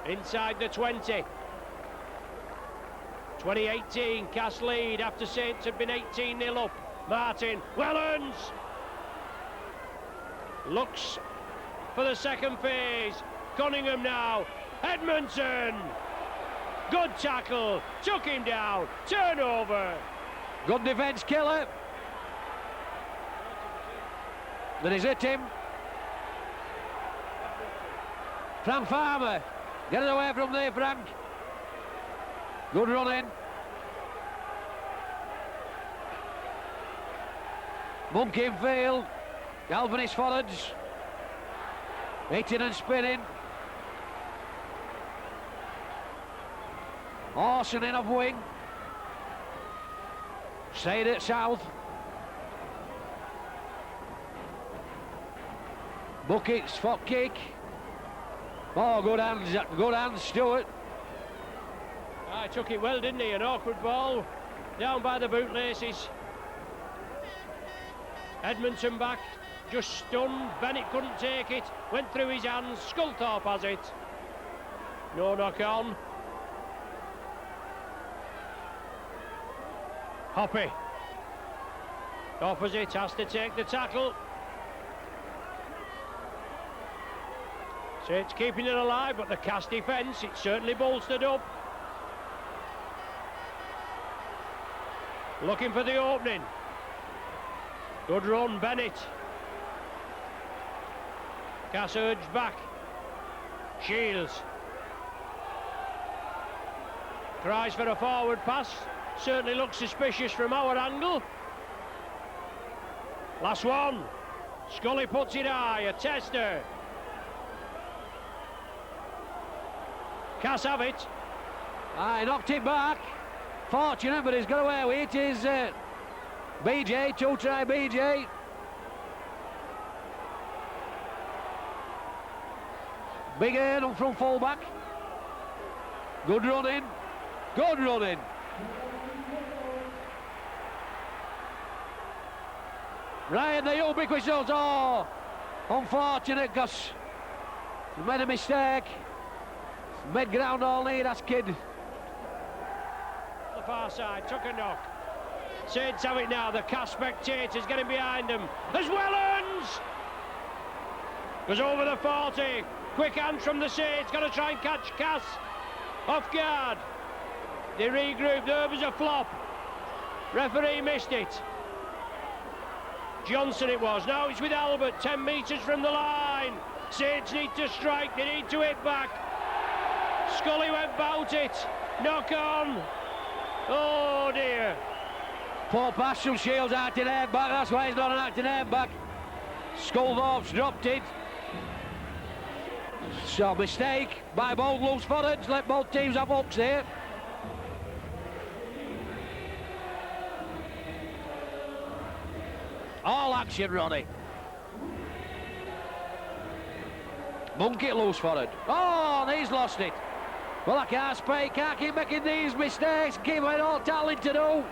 [SPEAKER 2] Inside the 20. 2018, Cass lead after Saints have been 18-0 up. Martin, Helens looks for the second phase. Cunningham now. Edmondson. Good tackle. Took him down. Turnover.
[SPEAKER 1] Good defence, Killer. Then he's hit him. Frank Farmer. Get it away from there, Frank. Good running. Monkey in field. Galvanist forwards. Hitting and spinning. Orson in off wing. Stayed at south. Buckets for kick. Oh, good hands, Stewart.
[SPEAKER 2] I took it well, didn't he? An awkward ball down by the bootlaces. Edmondson back, just stunned. Bennett couldn't take it, went through his hands. Sculthorpe has it. No knock on. Hoppy. Opposite has to take the tackle. So it's keeping it alive, but the Cass defence, it's certainly bolstered up. Looking for the opening. Good run, Bennett. Cass urged back. Shields. Tries for a forward pass. Certainly looks suspicious from our angle. Last one. Scully puts it high. A tester. Cass have it.
[SPEAKER 1] I knocked it back. Fortunate, but he's got away with it. Is BJ, two-try BJ. Big Helens from full-back. Good running. Good running. Ryan, the ubiquitous. Oh, unfortunate because he made a mistake. Made ground all knee, that's kid.
[SPEAKER 2] The far side, took a knock. Saints have it now, the Cass spectators getting behind them. As Helens! Goes over the 40. Quick hand from the Saints, got to try and catch Cass off guard. They regroup, there was a flop. Referee missed it. Johnson it was, now it's with Albert, 10 metres from the line. Saints need to strike, they need to hit back. Scully went about it. Knock on. Oh dear.
[SPEAKER 1] Poor pass from Shields out in air back. That's why he's not an acting air back. Skullthorpe's dropped it. So mistake by both loose forwards. Let both teams have hooks here. All action, Ronnie. Monkey loose forward. Oh, and he's lost it. Well, I can't speak, can't keep making these mistakes, keep it all talent to do.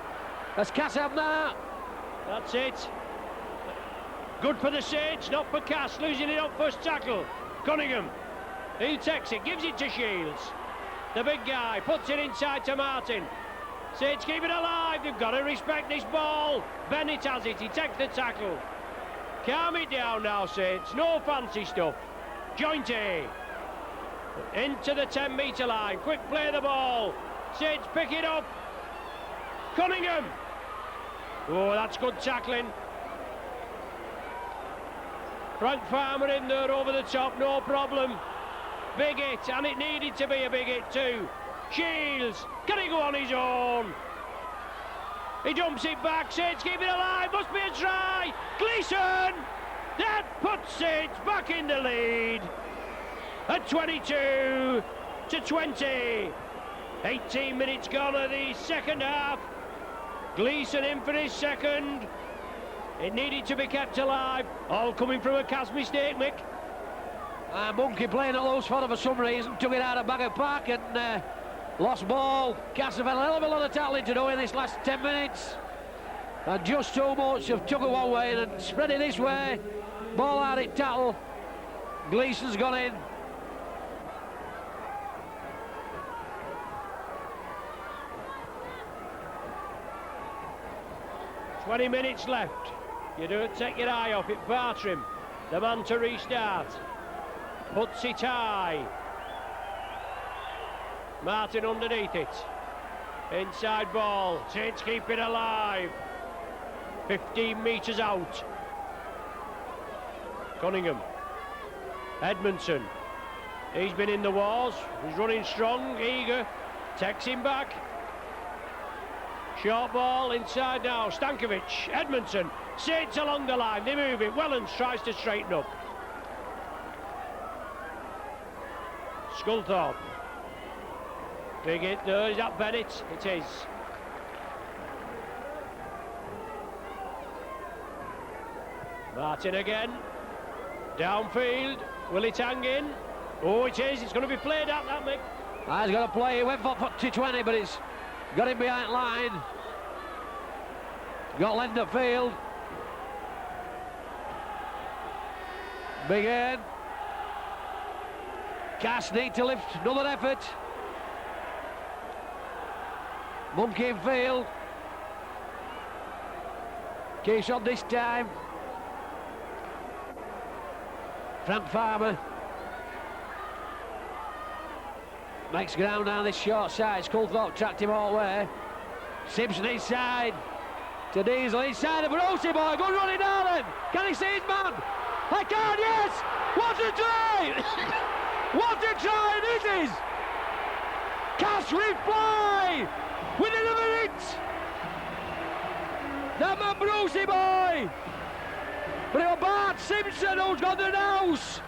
[SPEAKER 1] That's Cass have now.
[SPEAKER 2] That's it. Good for the Saints, not for Cass, losing it on first tackle. Cunningham, he takes it, gives it to Shields. The big guy puts it inside to Martin. Saints keep it alive, they've got to respect this ball. Bennett has it, he takes the tackle. Calm it down now, Saints, no fancy stuff. Jointy. Into the 10-metre line. Quick play of the ball. Saints pick it up. Cunningham. Oh, that's good tackling. Frank Farmer in there over the top, no problem. Big hit, and it needed to be a big hit too. Shields. Can he go on his own? He dumps it back. Saints keep it alive. Must be a try. Gleeson. That puts Saints back in the lead. At 22 to 20. 18 minutes gone of the second half. Gleeson in for his second. It needed to be kept alive. All coming from a Cass mistake, Mick.
[SPEAKER 1] Monkey playing at loose forward for some reason. Took it out of Bagger Park and lost ball. Cass have had a hell of a lot of talent to do in this last 10 minutes. And just too much have took it one way and spread it this way. Ball out at tackle. Gleeson's gone in.
[SPEAKER 2] "20 minutes left. You don't take your eye off it. Bartrim, the man to restart. Puts it high. Martin underneath it. Inside ball. Saints keep it alive. 15 metres out. Cunningham. Edmondson. He's been in the wars. He's running strong, eager. Takes him back. Short ball inside now. Stankovic. Edmondson. Saints along the line. They move it. Helens tries to straighten up. Sculthorpe. Big hit there. Is that Bennett? It is. Martin again. Downfield. Will it hang in? Oh, it is. It's going to be played out, that, Mick.
[SPEAKER 1] He's got to play. He went for 20, but it's got him behind line. Got Lenderfield. Big head. Cass need to lift another effort. Monkey in field. Keeps on this time. Frank Farmer makes ground down this short side. Sculthorpe tracked him all the way. Simpson inside to Diesel inside of Rosie boy. Good running Allen. Can he see his man? I can, yes! What a try! What a try it is! Cass reply! Within a minute! That man Brucey boy! But it was Bart Simpson who's got the nose!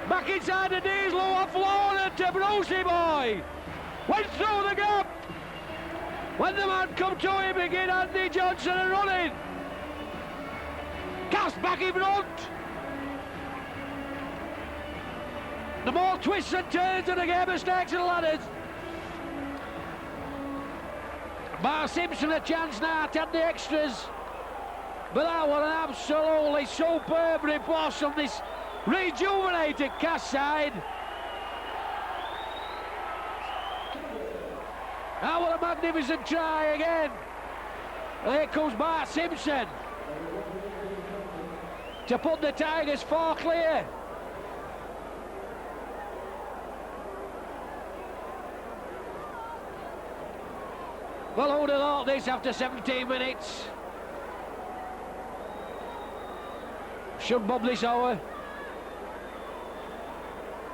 [SPEAKER 1] Back inside the Diesel off Lorna to Brucey boy! Went through the gap! When the man come to him again, Andy Johnson and running! Cass back in front! The more twists and turns in the game of snakes and ladders. Bar Simpson a chance now to add the extras. But that was an absolutely superb report from this rejuvenated Cass side. That was a magnificent try again. And here comes Bart Simpson to put the Tigers 4 clear. Well, who'd have thought this after 17 minutes? Should bob this hour.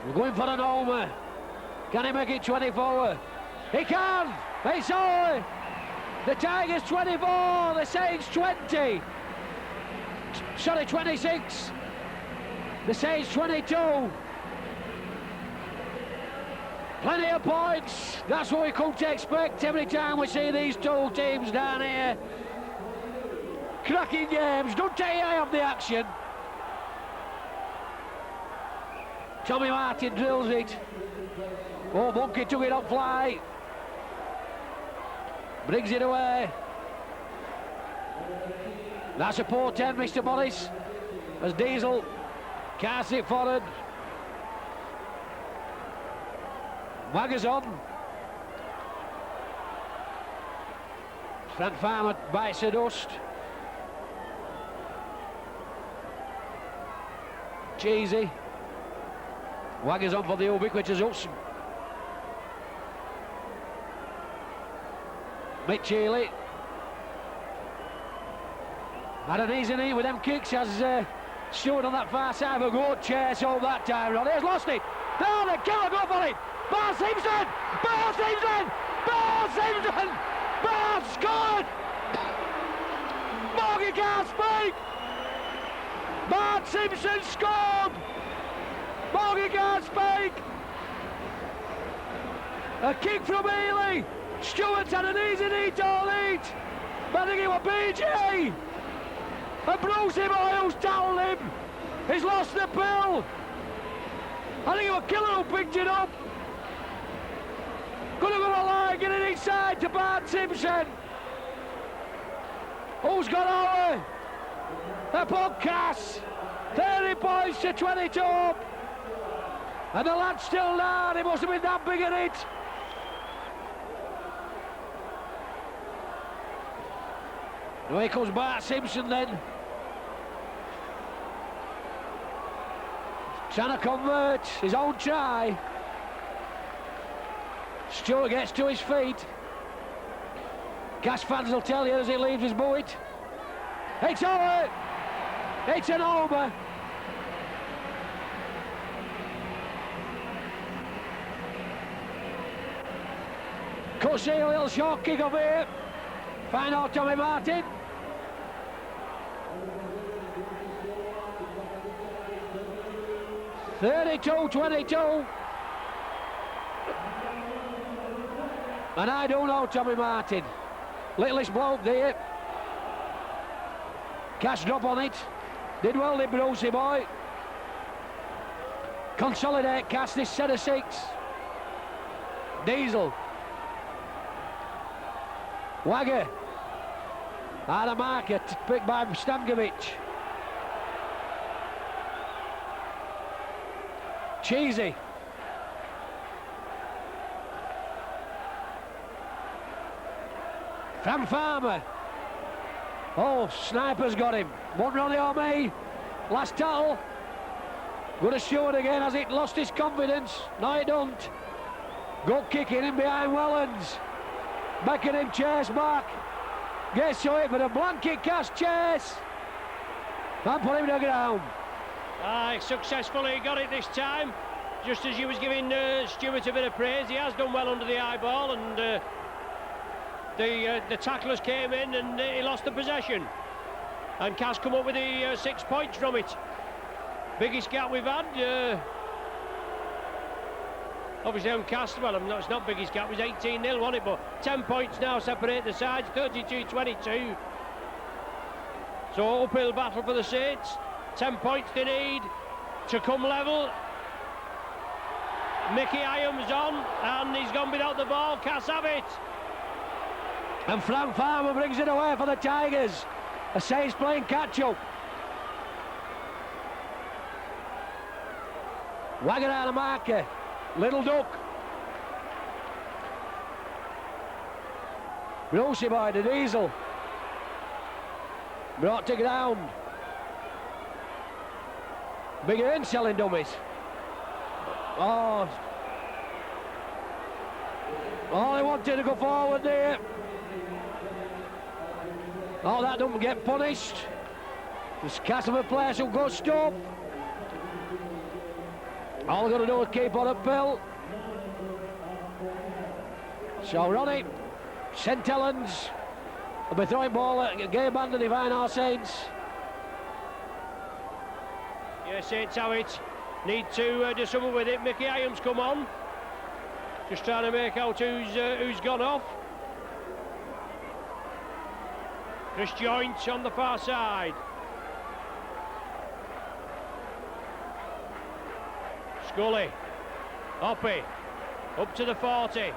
[SPEAKER 1] We're going for an homer. Can he make it 24? He can! It's over! The Tigers 24, the Saints 20. Sorry, 26. The Saints 22. Plenty of points. That's what we come to expect every time we see these two teams down here. Cracking games. Don't take your eye off the action. Tommy Martin drills it. Oh, Monkey took it up fly. Brings it away. That's a poor 10, Mr. Morris. As Diesel casts it forward. Waggers on. Frank Farmer bites the dust. Cheesy. Waggers on for the ubiquitous Hudson. Mitch Healy. Had an easy knee with them kicks as Stewart on that far side. A good chase home that time. Ronnie has lost it. Down the killer, go for it. Bart Simpson! Bart Simpson! Bart Simpson! Bart scored! Morgan can't speak! Bart Simpson scored! Morgan can't speak! A kick from Healy! Stewart's had an easy knee to lead! But I think it was BJ! And Brucey boy who's towelled him! He's lost the pill! I think it was Killer who picked it up! Could have got a line, getting inside to Bart Simpson. Who's got over? The podcast. 30 points to 22 up. And the lad's still down. He must have been that big a hit. And here comes Bart Simpson then. Trying to convert his own try. Stewart gets to his feet. Cass fans will tell you as he leaves his buoyed. It's over! It's an over! Could see a little short kick over here. Find out Tommy Martin. (32-22). And I don't know Tommy Martin. Littlest bloke there. Cash drop on it. Did well, did Brucey boy. Consolidate Cass this set of 6. Diesel. Wagger. Out of market, picked by Stankovic. Cheesy. From Farmer. Oh, Sniper's got him. One Ronnie or me. Last tackle. Good as Stewart again. Has it lost his confidence? No, it don't. Good kicking in behind Helens. Back at him, chase back. Gets to it, but a blanket cast chase. And put him to the ground.
[SPEAKER 2] Successfully got it this time. Just as you was giving Stewart a bit of praise, he has done well under the eye ball, and the tacklers came in and he lost the possession. And Cass come up with the 6 points from it. Biggest gap we've had. Obviously on Cass, well, it's not biggest gap, it was 18-0, wasn't it? But 10 points now separate the sides, 32-22. So uphill battle for the Saints. 10 points they need to come level. Mickey Iams on, and he's gone without the ball. Cass have it.
[SPEAKER 1] And Frank Farmer brings it away for the Tigers. The Saints playing catch-up. Wagger out of marker. Little duck. Brucey by the Diesel. Brought to ground. Bigger in selling dummies. Oh. All he wanted to go forward there. Oh, that doesn't get punished. This Castleford player who goes stop. All they're going to do is keep on uphill. So Ronnie, St Helens will be throwing ball at game band of Divine All Saints.
[SPEAKER 2] Yeah, Saints have it. Need to do something with it. Mickey Iams come on. Just trying to make out who's gone off. Chris Joint on the far side. Scully, Hoppy, up to the 40.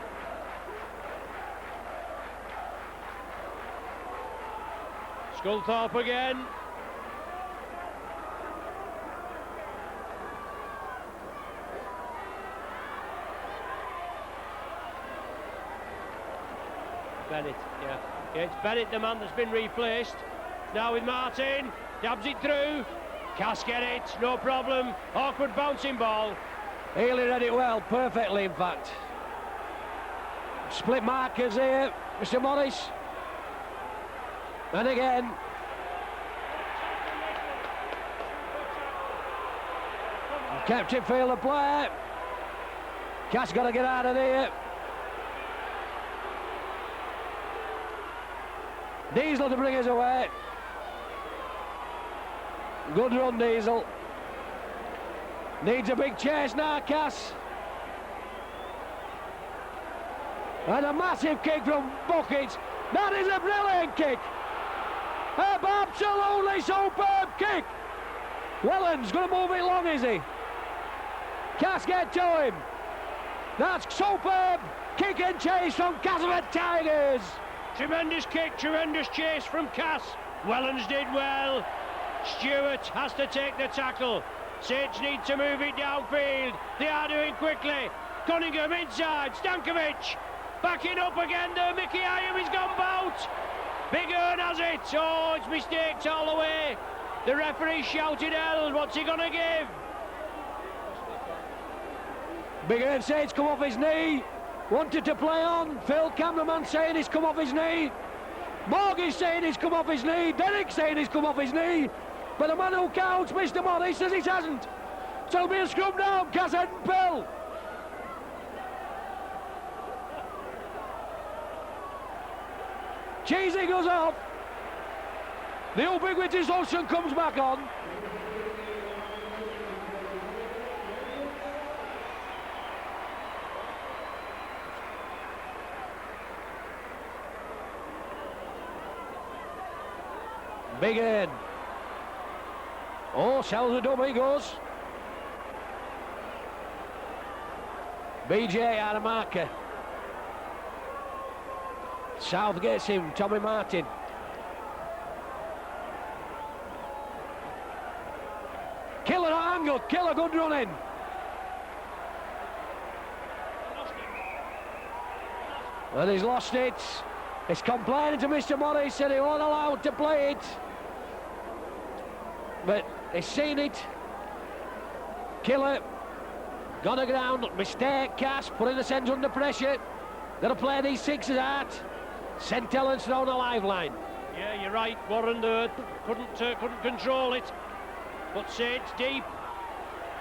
[SPEAKER 2] Sculthorpe again. Bennett, yeah. It's Bennett, the man that's been replaced. Now with Martin, dabs it through. Cass get it, no problem. Awkward bouncing ball.
[SPEAKER 1] Healy read it well, perfectly in fact. Split markers here, Mr Morris. And again. Kept it field of play. Cass got to get out of there. Diesel to bring us away. Good run, Diesel. Needs a big chase now, Cass. And a massive kick from Bucket. That is a brilliant kick. An absolutely superb kick. Helens going to move it long, is he? Cass get to him. That's superb kick and chase from Castleford Tigers.
[SPEAKER 2] Tremendous kick, tremendous chase from Cass. Helens did well. Stewart has to take the tackle. Saints need to move it downfield. They are doing quickly. Cunningham inside. Stankovic backing up again there. Mickey Iam has gone bout. Big Earn has it. Oh, it's mistakes all the way. The referee shouted hell. What's he going to give?
[SPEAKER 1] Big Earn says come off his knee. Wanted to play on. Phil, cameraman, saying he's come off his knee. Morgan's saying he's come off his knee. Derek saying he's come off his knee. But the man who counts, Mr Morris, says it hasn't. So it'll be a scrum down, Cass and Phil. Cheesy goes off. The ubiquitous Ocean comes back on. Big Ed. Oh, sells a double, he goes. BJ out of marker. South gets him, Tommy Martin. Killer angle, Killer good running. And he's lost it. He's complaining to Mr Morris, said he wasn't allowed to play it. But he's seen it. Killer gone to ground, mistake, Cass, putting the Sens under pressure. Gotta play these sixes out. St Helens thrown a lifeline.
[SPEAKER 2] Yeah, you're right, Warren couldn't control it. But Saints deep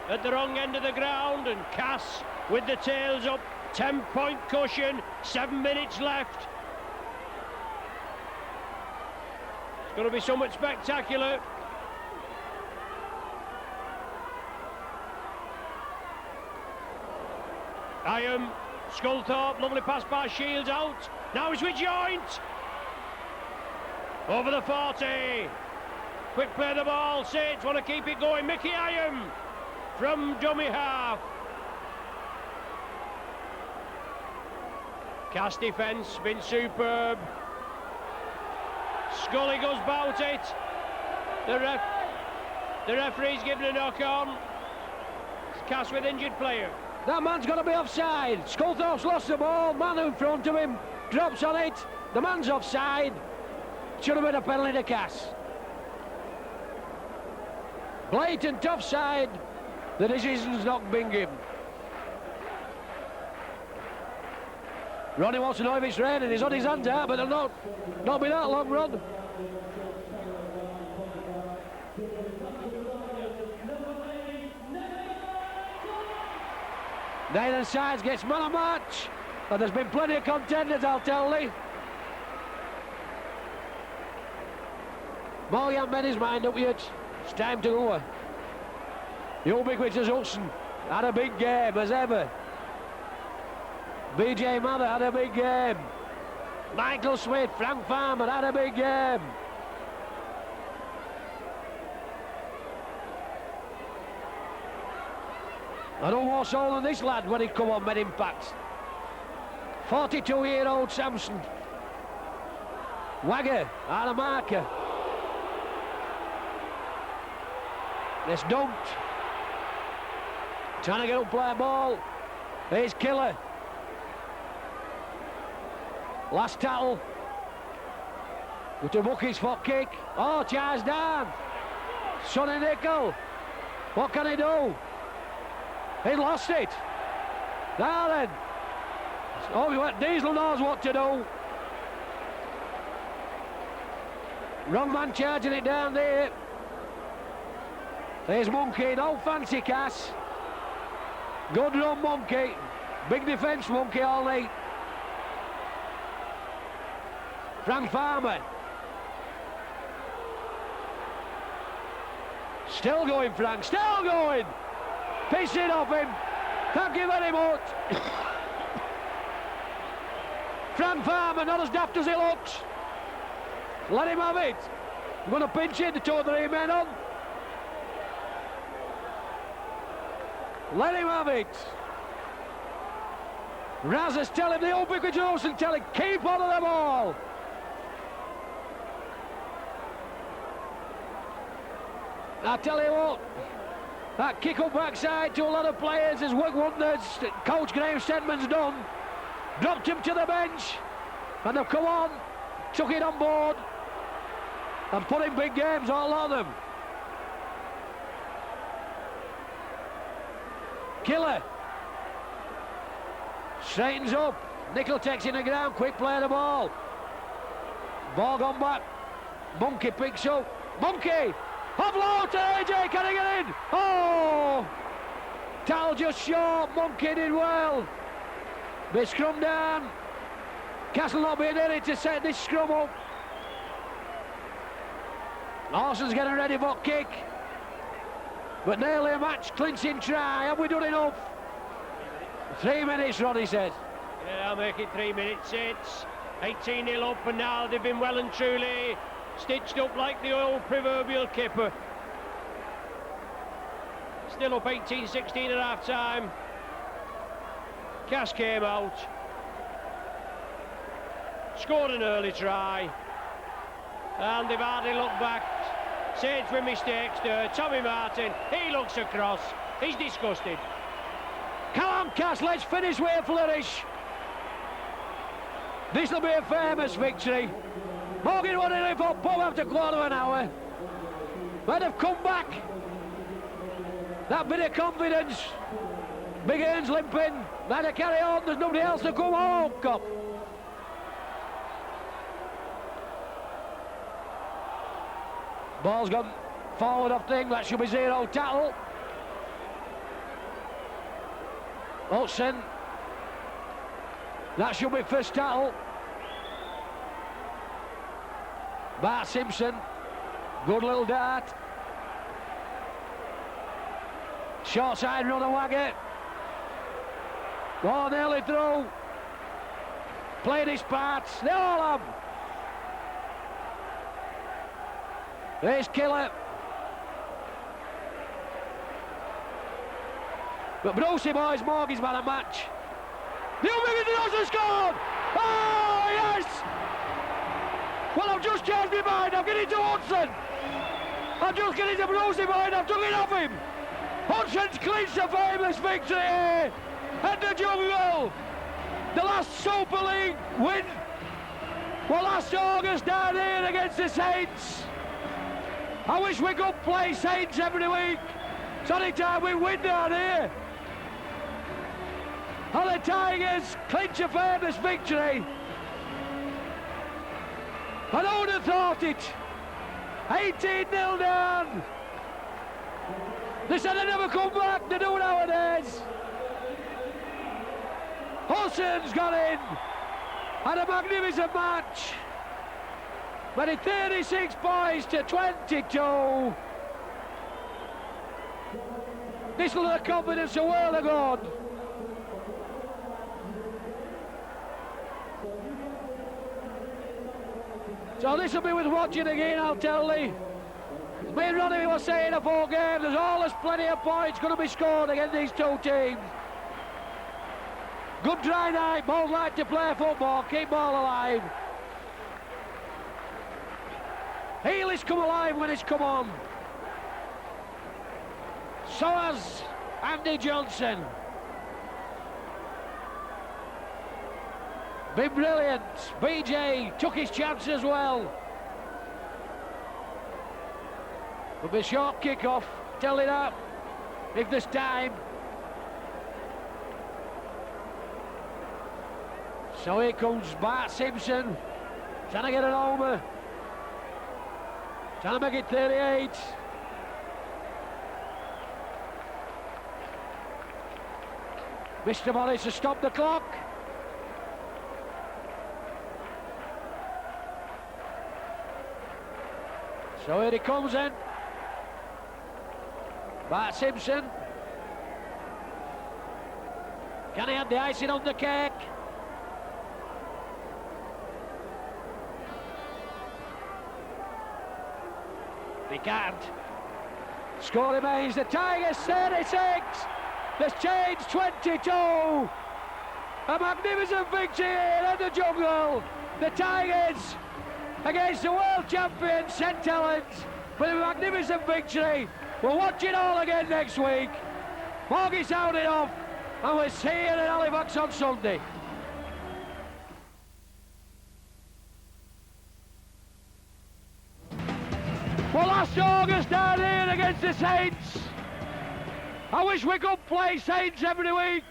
[SPEAKER 2] at the wrong end of the ground, and Cass with the tails up. 10-point cushion, 7 minutes left. It's going to be somewhat spectacular. Sculthorpe, lovely pass by Shields out. Now he's with Joint. Over the 40. Quick play the ball. Saints want to keep it going. Mickey Iam from dummy half. Cass defence been superb. Scully goes about it. The referee's giving a knock on. It's Cass with injured player.
[SPEAKER 1] That man's got to be offside. Sculthorpe's lost the ball. Man in front of him drops on it. The man's offside. Should have been a penalty to Cass. Blatant offside. The decision's not been given. Ronnie wants to know if it's raining. He's on his hands out, but it'll not be that long, Ron. Nathan Sides gets man of match, and there's been plenty of contenders, I'll tell thee. Morgan made his mind up yet. It's time to go. The ubiquitous Hudson had a big game as ever. BJ Mather had a big game. Michael Smith, Frank Farmer had a big game. I don't more soul than this lad when he come on, made impact. 42-year-old Samson. Wagger, out of marker. It's dumped. Trying to get up, play ball. Here's Killer. Last tackle. With the Bucky's foot kick. Oh, charge down. Sonny Nicol. What can he do? He lost it. Now then. Oh, Diesel knows what to do. Wrong man charging it down there. There's Monkey. No fancy Cass. Good run, Monkey. Big defence, Monkey, all night. Frank Farmer. Still going, Frank. Still going. Pissing off him. Can't give any much. Frank Farmer, not as daft as he looks. Let him have it. I'm going to pinch it, the 2 or 3 men on. Let him have it. Razza's telling the ubiquitous and telling keep on the ball. I tell you what, that kick up backside to a lot of players has worked wonders. Coach Graham Stedman's done. Dropped him to the bench, and they've come on, took it on board, and put in big games, all of them. Killer straightens up. Nicol takes in the ground, quick play of the ball. Ball gone back. Monkey picks up. Monkey! Offload to AJ, can he get in? Oh! Tal just short, Monkey did well. Bit scrum down. Castle not being in it to set this scrum up. Lawson's getting ready for kick. But nearly a match clinching try. Have we done enough? 3 minutes, Roddy said.
[SPEAKER 2] Yeah, I'll make it 3 minutes. It's 18-0 up, and now they've been well and truly stitched up like the old proverbial kipper. Still up 18-16 at half time. Cass came out, scored an early try, and they've hardly looked back. Saints with mistakes there. Tommy Martin, he looks across, he's disgusted.
[SPEAKER 1] Come on, Cass, let's finish with a flourish. This will be a famous victory. Morgan won it for Bob after quarter of an hour. Might have come back. That bit of confidence. Big Ern's limping. Might have carry on. There's nobody else to come home, Cop. Ball's gone forward of thing. That should be 0 tackle. Hudson. That should be first tackle. Bart Simpson. Good little dart. Short side runner Wagger. Oh, nearly through. Played his parts. They all have. There's Killer. But Brucey boys, Morgan's man a match. The Wigan hasn't scored! Oh, yes! Well, I've just changed my mind. I'm getting to Hudson. I'm just getting to Brucey boy and I've took it off him. Hudson's clinched a famous victory here at the Jungle. The last Super League win. Well, last August down here against the Saints. I wish we could play Saints every week. It's only time we win down here. And the Tigers clinch a famous victory. And who would have thought it? 18-0 down. They said they'd never come back. They do nowadays. Hudson's got in. Had a magnificent match. But it's 36 points to 22. This will have the confidence a whirl of God. So this will be worth watching again, I'll tell you. Me and Ronnie were saying before game, there's always plenty of points going to be scored against these two teams. Good dry night, both like to play football, keep ball alive. Healy's come alive when it's come on. So has Andy Johnson. Been brilliant. BJ took his chance as well. It'll be a short kick-off, tell it up, if there's time. So here comes Bart Simpson, trying to get it over. Trying to make it 38. Mr. Morris has stopped the clock. So here he comes in. Bart Simpson. Can he have the icing on the cake? He can't. Score remains the Tigers 36. The Change 22. A magnificent victory here at the Jungle. The Tigers against the world champion St Helens with a magnificent victory. We'll watch it all again next week. Morgie sounded off and we'll see you in Halifax on Sunday. Well, last August down here against the Saints. I wish we could play Saints every week.